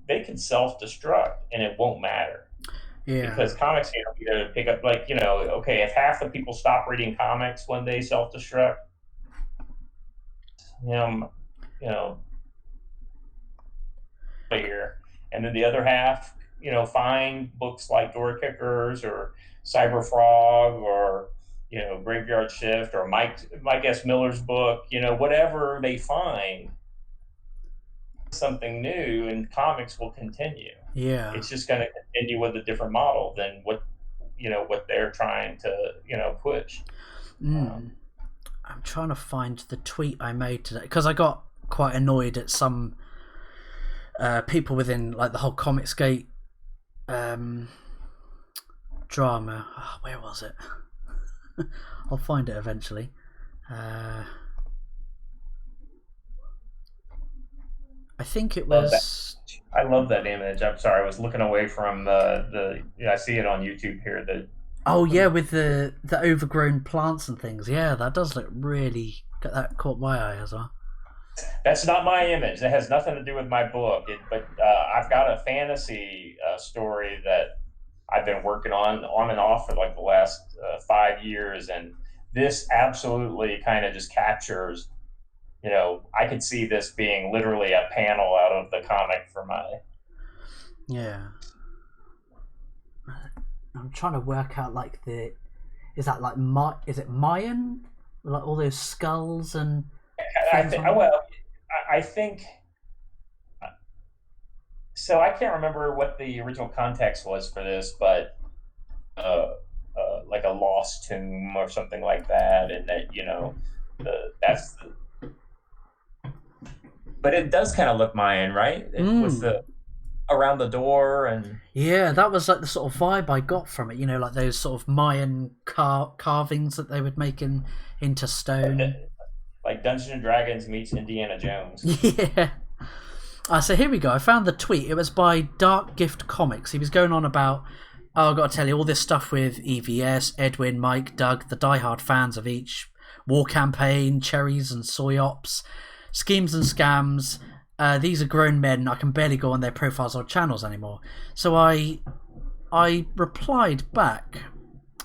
they can self destruct and it won't matter. Yeah. Because Comicsgate will be there to pick up, okay, if half the people stop reading comics when they self destruct, here, and then the other half, find books like Door Kickers or Cyber Frog or Graveyard Shift or Mike S. Miller's book, whatever they find, something new, and comics will continue. Yeah, it's just going to continue with a different model than what they're trying to push. I'm trying to find the tweet I made today because I got quite annoyed at some people within like the whole Comicsgate drama. Oh, where was it? I'll find it eventually. I think it was. I love that image. I'm sorry, I was looking away from the. I see it on YouTube here. Oh yeah, with the overgrown plants and things. Yeah, that does look really. That caught my eye as well. That's not my image. That has nothing to do with my book. But I've got a fantasy story that I've been working on and off for like the last 5 years, and this absolutely kind of just captures. I could see this being literally a panel out of the comic for my. Yeah. I'm trying to work out like is that like is it Mayan? Like all those skulls and. I think. So I can't remember what the original context was for this, but like a lost tomb or something like that, and that that's. But it does kind of look Mayan, right? With the around the door and. Yeah, that was like the sort of vibe I got from it. Like those sort of Mayan carvings that they would make into stone. Like Dungeons and Dragons meets Indiana Jones. Yeah. So here we go. I found the tweet. It was by Dark Gift Comics. He was going on about, I've got to tell you, all this stuff with EVS, Edwin, Mike, Doug, the diehard fans of each, War Campaign, Cherries and Soy Ops, Schemes and Scams. These are grown men. I can barely go on their profiles or channels anymore. So I replied back.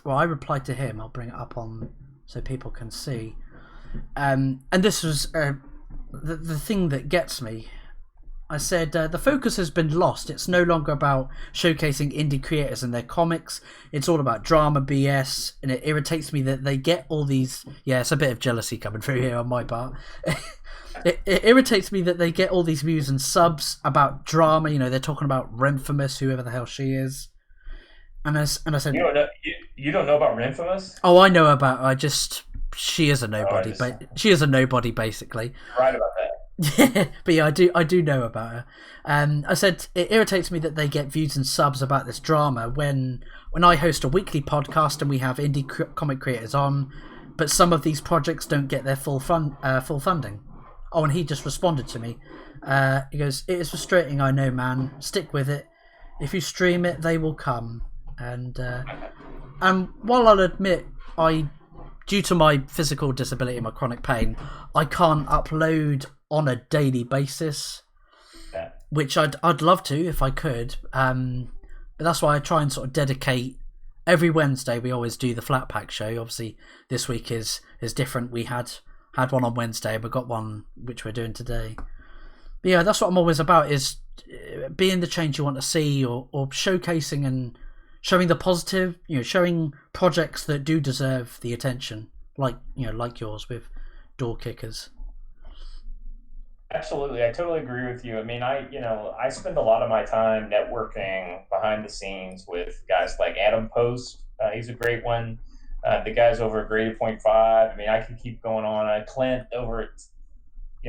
Well, I replied to him. I'll bring it up on so people can see. And this was the thing that gets me. I said, the focus has been lost. It's no longer about showcasing indie creators and their comics. It's all about drama BS, and it irritates me that they get all these... Yeah, it's a bit of jealousy coming through here on my part. It irritates me that they get all these views and subs about drama. They're talking about Renfamous, whoever the hell she is. And I said... You don't know about Renfamous? Oh, I know about her. She is a nobody. She is a nobody, basically. Right about that. Yeah, but yeah, I do know about her. I said it irritates me that they get views and subs about this drama when I host a weekly podcast and we have indie comic creators on, but some of these projects don't get their full funding. Oh, and he just responded to me. He goes, "It is frustrating, I know, man. Stick with it. If you stream it, they will come." And while I'll admit due to my physical disability and my chronic pain, I can't upload on a daily basis, which I'd love to if I could. But that's why I try and sort of dedicate every Wednesday. We always do the Flat Pack show. Obviously, this week is different. We had one on Wednesday, but got one which we're doing today. But yeah, that's what I'm always about, is being the change you want to see, or showcasing and showing the positive, showing projects that do deserve the attention, like yours with Door Kickers. Absolutely, I totally agree with you. I mean, I spend a lot of my time networking behind the scenes with guys like Adam Post. He's a great one. The guys over at Graded Point 5. I mean, I could keep going on. Clint over at,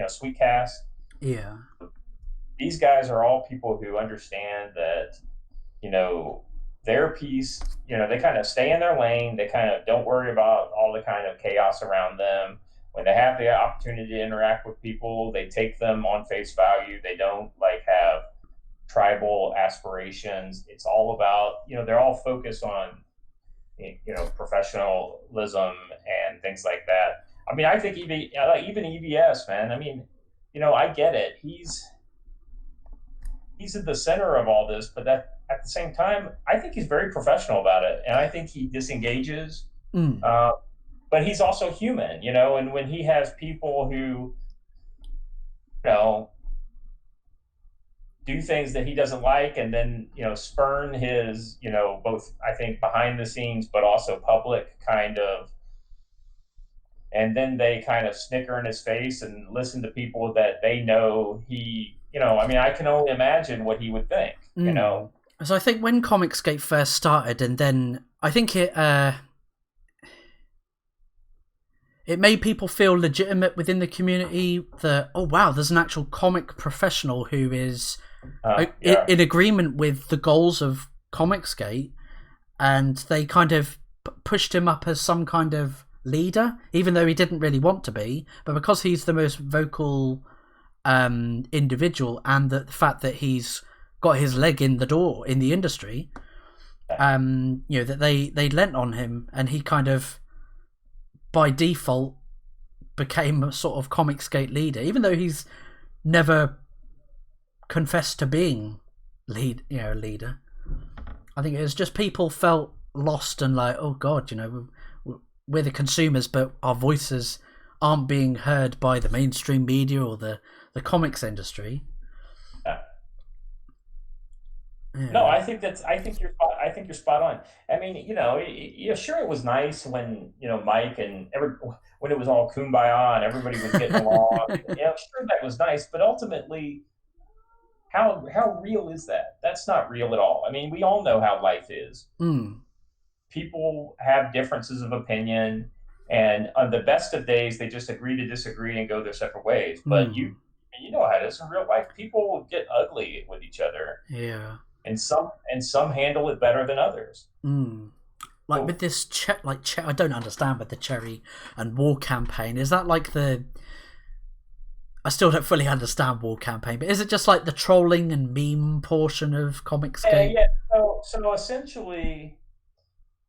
Sweetcast. Yeah. These guys are all people who understand that, their piece, they kind of stay in their lane. They kind of don't worry about all the kind of chaos around them. When they have the opportunity to interact with people, they take them on face value. They don't have tribal aspirations. It's all about, they're all focused on, professionalism and things like that. I mean, I think even EBS, man. I mean, I get it. He's at the center of all this, but that at the same time, I think he's very professional about it, and I think he disengages. But he's also human, and when he has people who, do things that he doesn't like, and then spurn his both, I think, behind the scenes but also public kind of, and then they kind of snicker in his face and listen to people that they know he, I mean, I can only imagine what he would think. So I think when Comicsgate first started, and then I think it made people feel legitimate within the community that, oh wow, there's an actual comic professional who is in agreement with the goals of Comicsgate, and they kind of pushed him up as some kind of leader, even though he didn't really want to be, but because he's the most vocal individual, and the fact that he's got his leg in the door in the industry, that they lent on him, and he kind of by default became a sort of Comicsgate leader, even though he's never confessed to being leader. I think it was just people felt lost and like, oh god, we're the consumers, but our voices aren't being heard by the mainstream media or the comics industry. Yeah. No, I think you're spot on. I mean, sure, it was nice when Mike and when it was all kumbaya and everybody was getting along. Sure, that was nice, but ultimately, how real is that? That's not real at all. I mean, we all know how life is. People have differences of opinion, and on the best of days, they just agree to disagree and go their separate ways. But you know how it is in real life. People get ugly with each other. Yeah. And some handle it better than others. Like with this, I don't understand with the Cherry and War Campaign. Is that like I still don't fully understand War Campaign, but is it just like the trolling and meme portion of Comicsgate? Yeah. So essentially,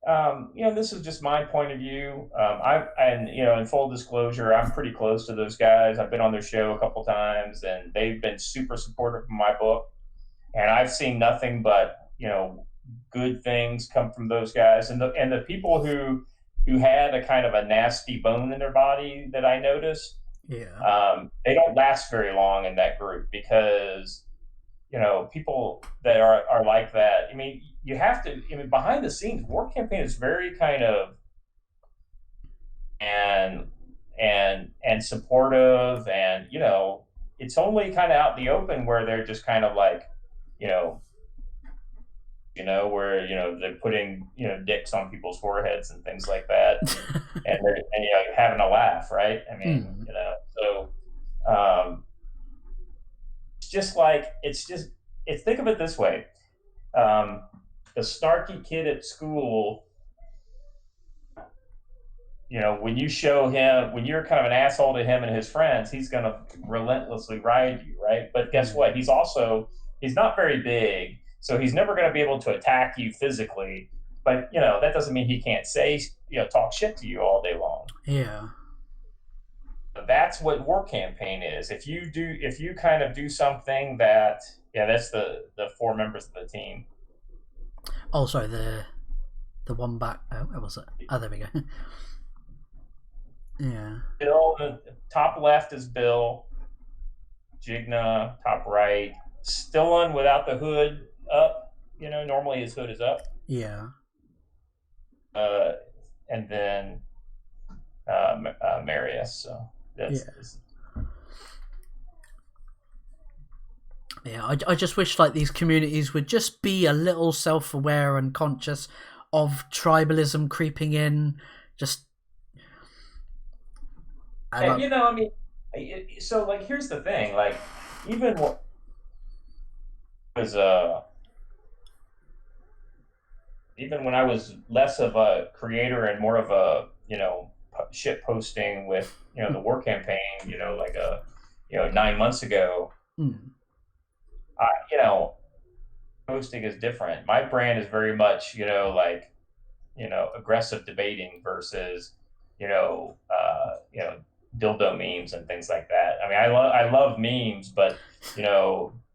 this is just my point of view. In full disclosure, I'm pretty close to those guys. I've been on their show a couple times, and they've been super supportive of my book. And I've seen nothing but good things come from those guys, and the people who had a kind of a nasty bone in their body that I noticed. Yeah. They don't last very long in that group, because people that are like that. I mean, you have to. I mean, behind the scenes, War Campaign is very kind of and supportive, and it's only kind of out in the open where they're just kind of like. Where they're putting dicks on people's foreheads and things like that, and they're having a laugh, right? I mean, so it's think of it this way: the snarky kid at school. When you show him, when you're kind of an asshole to him and his friends, he's going to relentlessly ride you, right? But guess what? He's not very big, so he's never going to be able to attack you physically. But that doesn't mean he can't talk shit to you all day long. Yeah. That's what War Campaign is. If you kind of do something that, that's the 4 members of the team. Oh, sorry, the one back. Oh, where was it? Oh, there we go. Yeah. Bill, the top left is Bill. Jigna, top right. Stillon without the hood up. Normally his hood is up. Yeah. And then Marius. So that's. Yeah, I just wish like these communities would just be a little self-aware and conscious of tribalism creeping in. Just, And I mean, so like, here's the thing, like, even what was even when I was less of a creator and more of a shit posting with the war campaign, like 9 months ago, posting is different. My brand is very much like aggressive debating versus dildo memes and things like that. I mean, I love memes, but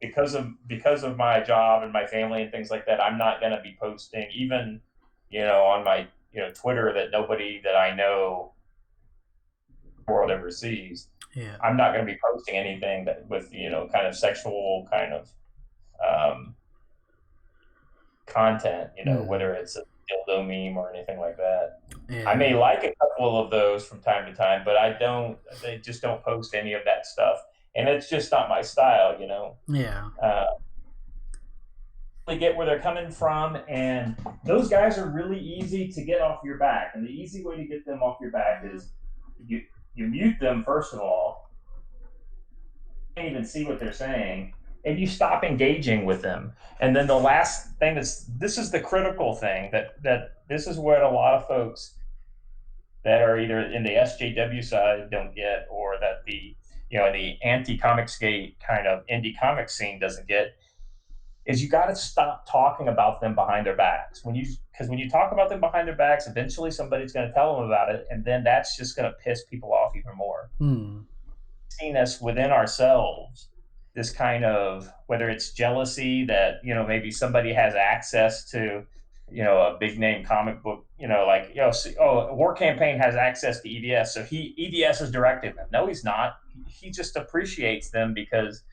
because of my job and my family and things like that, I'm not going to be posting even on my Twitter that nobody that I know the world ever sees. Yeah. I'm not going to be posting anything that with kind of sexual kind of content, whether it's a dildo meme or anything like that. Yeah. I may like a couple of those from time to time, but they just don't post any of that stuff. And it's just not my style, Yeah. They get where they're coming from, and those guys are really easy to get off your back. And the easy way to get them off your back is you mute them, first of all. You can't even see what they're saying. And you stop engaging with them. And then the last thing this is the critical thing that this is what a lot of folks that are either in the SJW side don't get, or that the anti-Comicsgate kind of indie comic scene doesn't get, is you got to stop talking about them behind their backs. Because when you talk about them behind their backs, eventually somebody's going to tell them about it, and then that's just going to piss people off even more. Seeing us within ourselves, this kind of, whether it's jealousy that maybe somebody has access to a big name comic book, War Campaign has access to EDS, so EDS is directing them. No, he's not. He just appreciates them because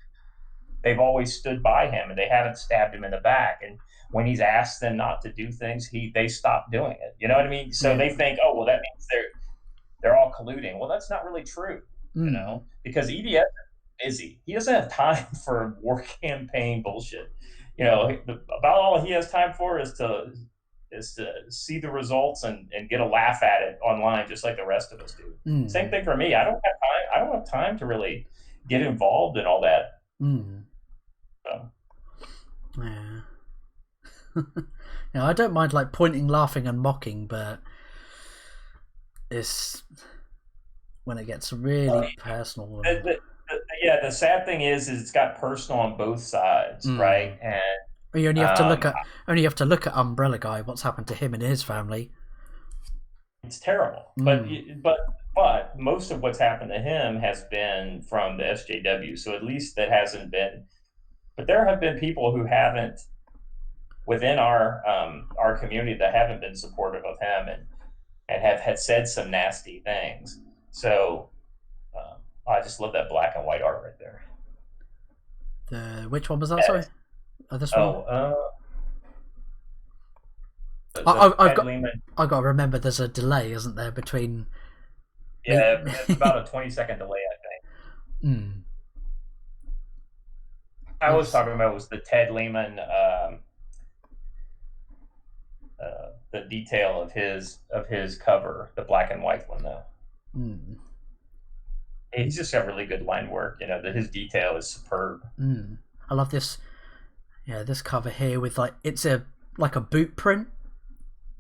they've always stood by him and they haven't stabbed him in the back. And when he's asked them not to do things, they stop doing it. You know what I mean? So they think, oh well, that means they're all colluding. Well, that's not really true, because EDS is busy. He doesn't have time for War Campaign bullshit. About all he has time for is to see the results and get a laugh at it online, just like the rest of us do. Same thing for me. I don't have time to really get involved in all that. So. Yeah. I don't mind like pointing, laughing, and mocking, but it's when it gets really personal. The sad thing is it's got personal on both sides, right? And you only have to look at Umbrella Guy. What's happened to him and his family? It's terrible. But most of what's happened to him has been from the SJW. So at least that hasn't been. But there have been people who haven't, within our community, that haven't been supportive of him and have had said some nasty things. So I just love that black and white art right there. Which one was that? Sorry. This one. I've got to remember. There's a delay, isn't there, between? Yeah, it's about a 20-second delay, I think. I was talking about was the Ted Lehman, the detail of his cover, the black and white one, though. He's just got really good line work. That his detail is superb. I love this. Yeah, this cover here with it's like a boot print,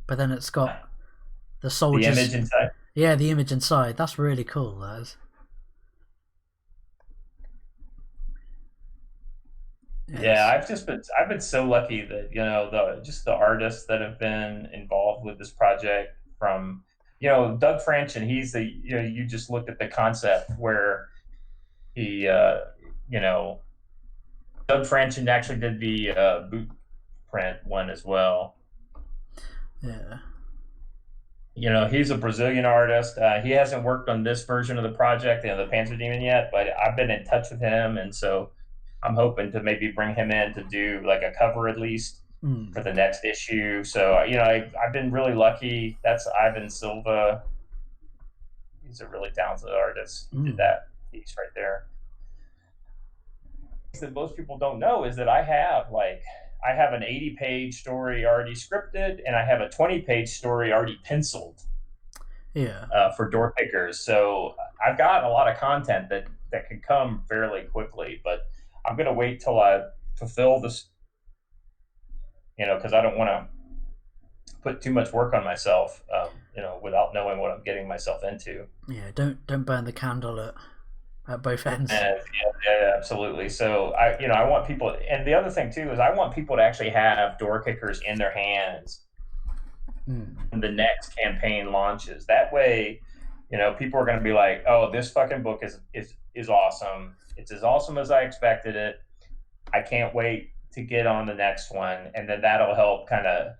but then it's got the soldiers. The image inside. Yeah, the image inside. That's really cool. That is. Yes. Yeah, I've been so lucky that the artists that have been involved with this project, from Doug Franchen, he's you just looked at the concept where he Doug Franchen actually did the boot print one as well. Yeah. He's a Brazilian artist. He hasn't worked on this version of the project, the Panzer Demon, yet, but I've been in touch with him, and so I'm hoping to maybe bring him in to do like a cover at least for the next issue. So I've been really lucky. That's Ivan Silva. He's a really talented artist. He did that piece right there. That most people don't know is that I have I have an 80-page story already scripted, and I have a 20-page story already penciled. Yeah. For door pickers. So I've got a lot of content that can come fairly quickly, but I'm going to wait till I fulfill this, because I don't want to put too much work on myself, without knowing what I'm getting myself into. Yeah. Don't burn the candle at both ends. Yeah, absolutely. So I want people, and the other thing too is I want people to actually have door kickers in their hands when the next campaign launches. That way, people are going to be like, "Oh, this fucking book is awesome. It's as awesome as I expected it. I can't wait to get on the next one." And then that'll help kind of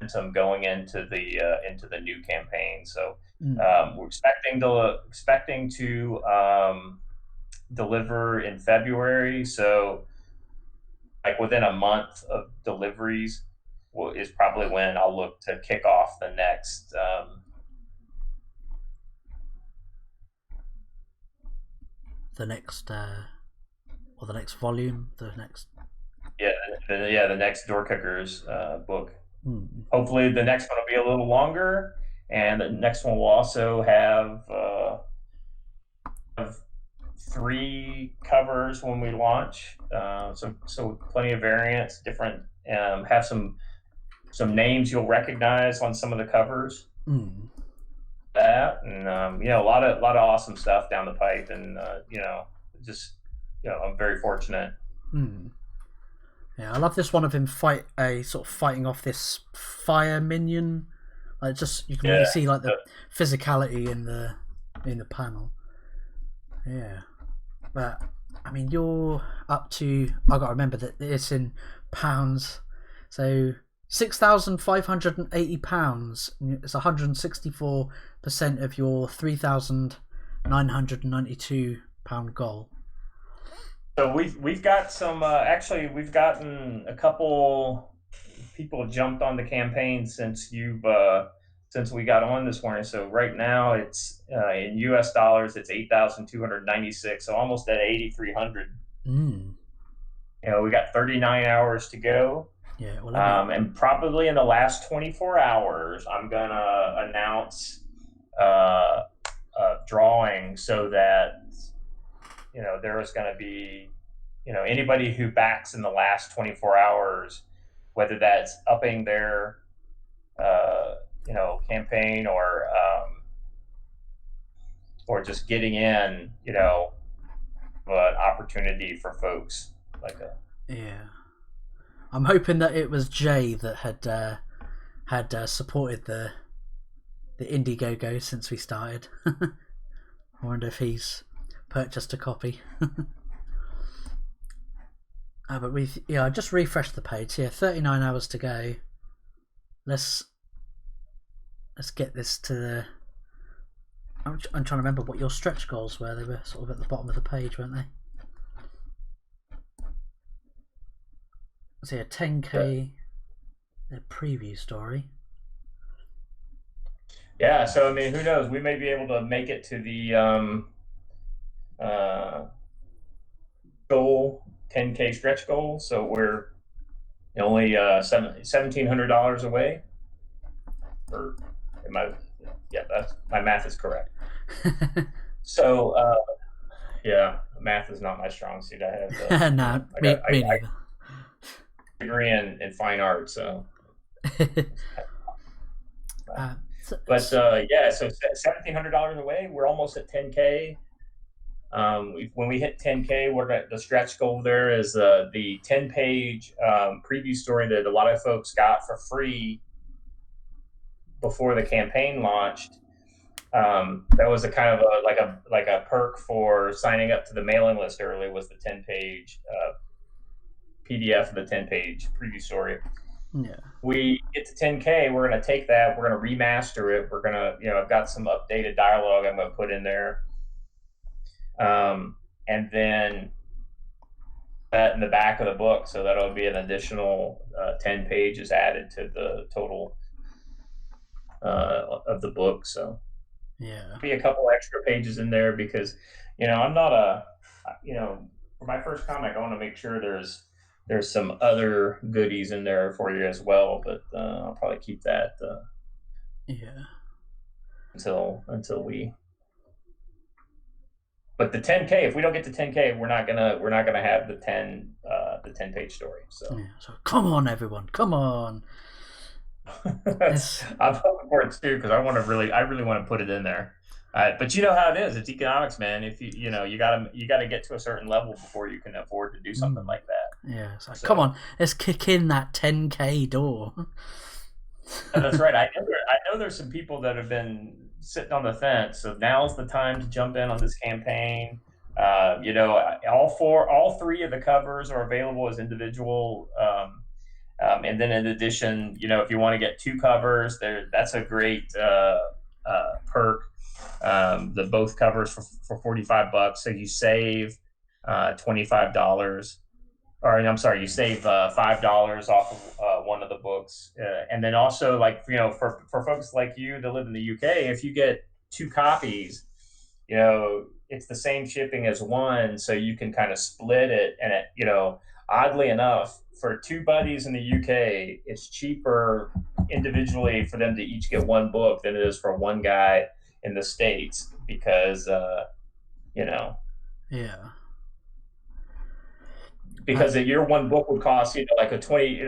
some going into the new campaign. So we're expecting to deliver in February. So like within a month of deliveries is probably when I'll look to kick off the next the next volume, the next Door Kickers book. Hopefully the next one will be a little longer, and the next one will also have 3 covers when we launch. So plenty of variants, different, have some names you'll recognize on some of the covers. That, and a lot of awesome stuff down the pipe, and I'm very fortunate. Yeah, I love this one of him fighting off this fire minion. Like, just you can really see like the physicality in the panel. Yeah, but I mean, you're up to, I got to remember that it's in pounds, so £6,580. It's 164% of your £3,992 goal. So we've got some. Actually, we've gotten a couple people jumped on the campaign since we got on this morning. So right now it's in U.S. dollars, it's 8,296. So almost at 8,300. We got 39 hours to go. Yeah. Well, and probably in the last 24 hours, I'm gonna announce a drawing so that there is going to be anybody who backs in the last 24 hours, whether that's upping their campaign or just getting in, an opportunity for folks like a. Yeah, I'm hoping that it was Jay that had supported the Indiegogo since we started. I wonder if he's purchased a copy. But I just refreshed the page. 39 hours to go. Let's get this to the. I'm trying to remember what your stretch goals were. They were sort of at the bottom of the page, weren't they? So 10k, the preview story. Yeah, so I mean, who knows? We may be able to make it to the goal, 10k stretch goal. So we're only $1,700 away. Or that's my math is correct. So math is not my strong suit. I have no, me neither. Degree in fine art, so. So $1,700 away. We're almost at 10k. When we hit 10k, the stretch goal there is the 10-page preview story that a lot of folks got for free before the campaign launched. That was a kind of like a perk for signing up to the mailing list early, was the 10-page PDF of the 10-page preview story. Yeah. We get to 10k, we're going to take that, we're going to remaster it, we're going to, I've got some updated dialogue I'm going to put in there, and then that in the back of the book, so that'll be an additional 10 pages added to the total of the book. So be a couple extra pages in there because I'm not for my first comic, I want to make sure there's there's some other goodies in there for you as well, but I'll probably keep that until we. But the 10K, if we don't get to 10K, we're not gonna have the 10-page story. So. Yeah, so come on, everyone, come on. I'm hoping for it too, because I really want to put it in there. But you know how it is. It's economics, man. If you gotta get to a certain level before you can afford to do something like that. Yeah, it's like, so, come on, let's kick in that 10K door. That's right. I know there's some people that have been sitting on the fence, so now's the time to jump in on this campaign. All three of the covers are available as individual. And then in addition, if you want to get 2 covers, that's a great perk. The both covers for $45, so you save $25. Or I'm sorry, you save $5 off of one of the books, and then also for folks like you that live in the UK, if you get 2 copies, it's the same shipping as one, so you can kind of split it. And oddly enough, for 2 buddies in the UK, it's cheaper individually for them to each get 1 book than it is for one guy in the States, because because your 1 book would cost like a 20,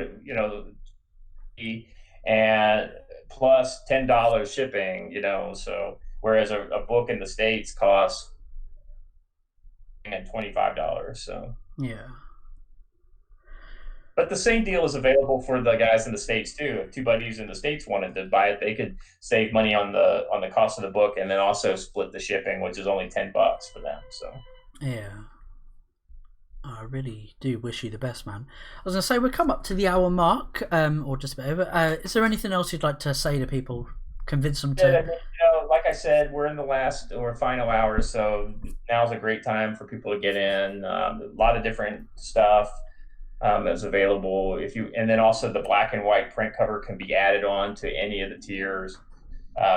and plus $10 shipping, so whereas a book in the States costs $25, so yeah. But the same deal is available for the guys in the States too. If 2 buddies in the States wanted to buy it, they could save money on the cost of the book, and then also split the shipping, which is only $10 for them. So yeah, I really do wish you the best, man. I was gonna say we've come up to the hour mark, or just a bit over. Is there anything else you'd like to say to people? Convince them to. Like I said, we're in the last or final hour, so now's a great time for people to get in. A lot of different stuff is available. And then also the black and white print cover can be added on to any of the tiers.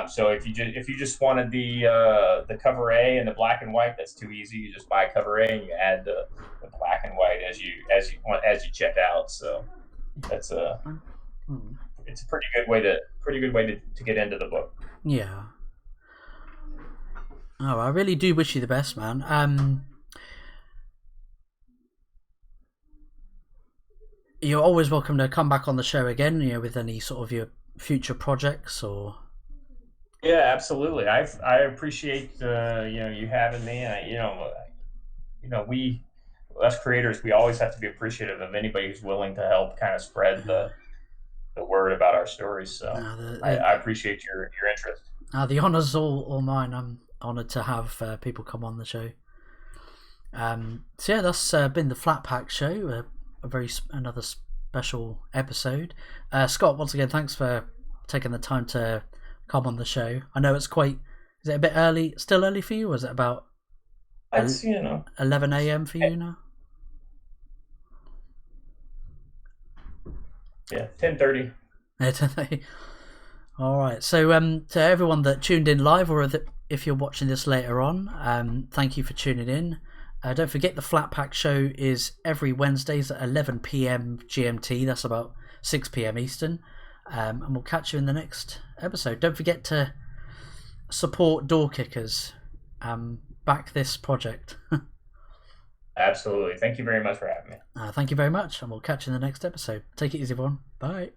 So if you just wanted the cover A and the black and white, that's too easy. You just buy cover A and you add the black and white as you check out. So that's it's a pretty good way to get into the book. Yeah. Oh, I really do wish you the best, man. You're always welcome to come back on the show again, with any sort of your future projects or. Yeah, absolutely. I appreciate you having me, and we us creators, we always have to be appreciative of anybody who's willing to help kind of spread the word about our stories. So I appreciate your interest. The honor's all mine. I'm honored to have people come on the show. So yeah, that's been the Flat Pack Show. Another special episode. Scott, once again, thanks for taking the time to come on the show. I know it's is it a bit early, still early for you, or is it about 11 a.m. for you now? Yeah, 10:30. 10:30. All right, so to everyone that tuned in live, or if you're watching this later on, thank you for tuning in. Don't forget the Flat Pack Show is every Wednesdays at 11 p.m. GMT. That's about 6 p.m. Eastern. And we'll catch you in the next episode. Don't forget to support Door Kickers. Back this project. Absolutely. Thank you very much for having me. Thank you very much. And we'll catch you in the next episode. Take it easy, everyone. Bye.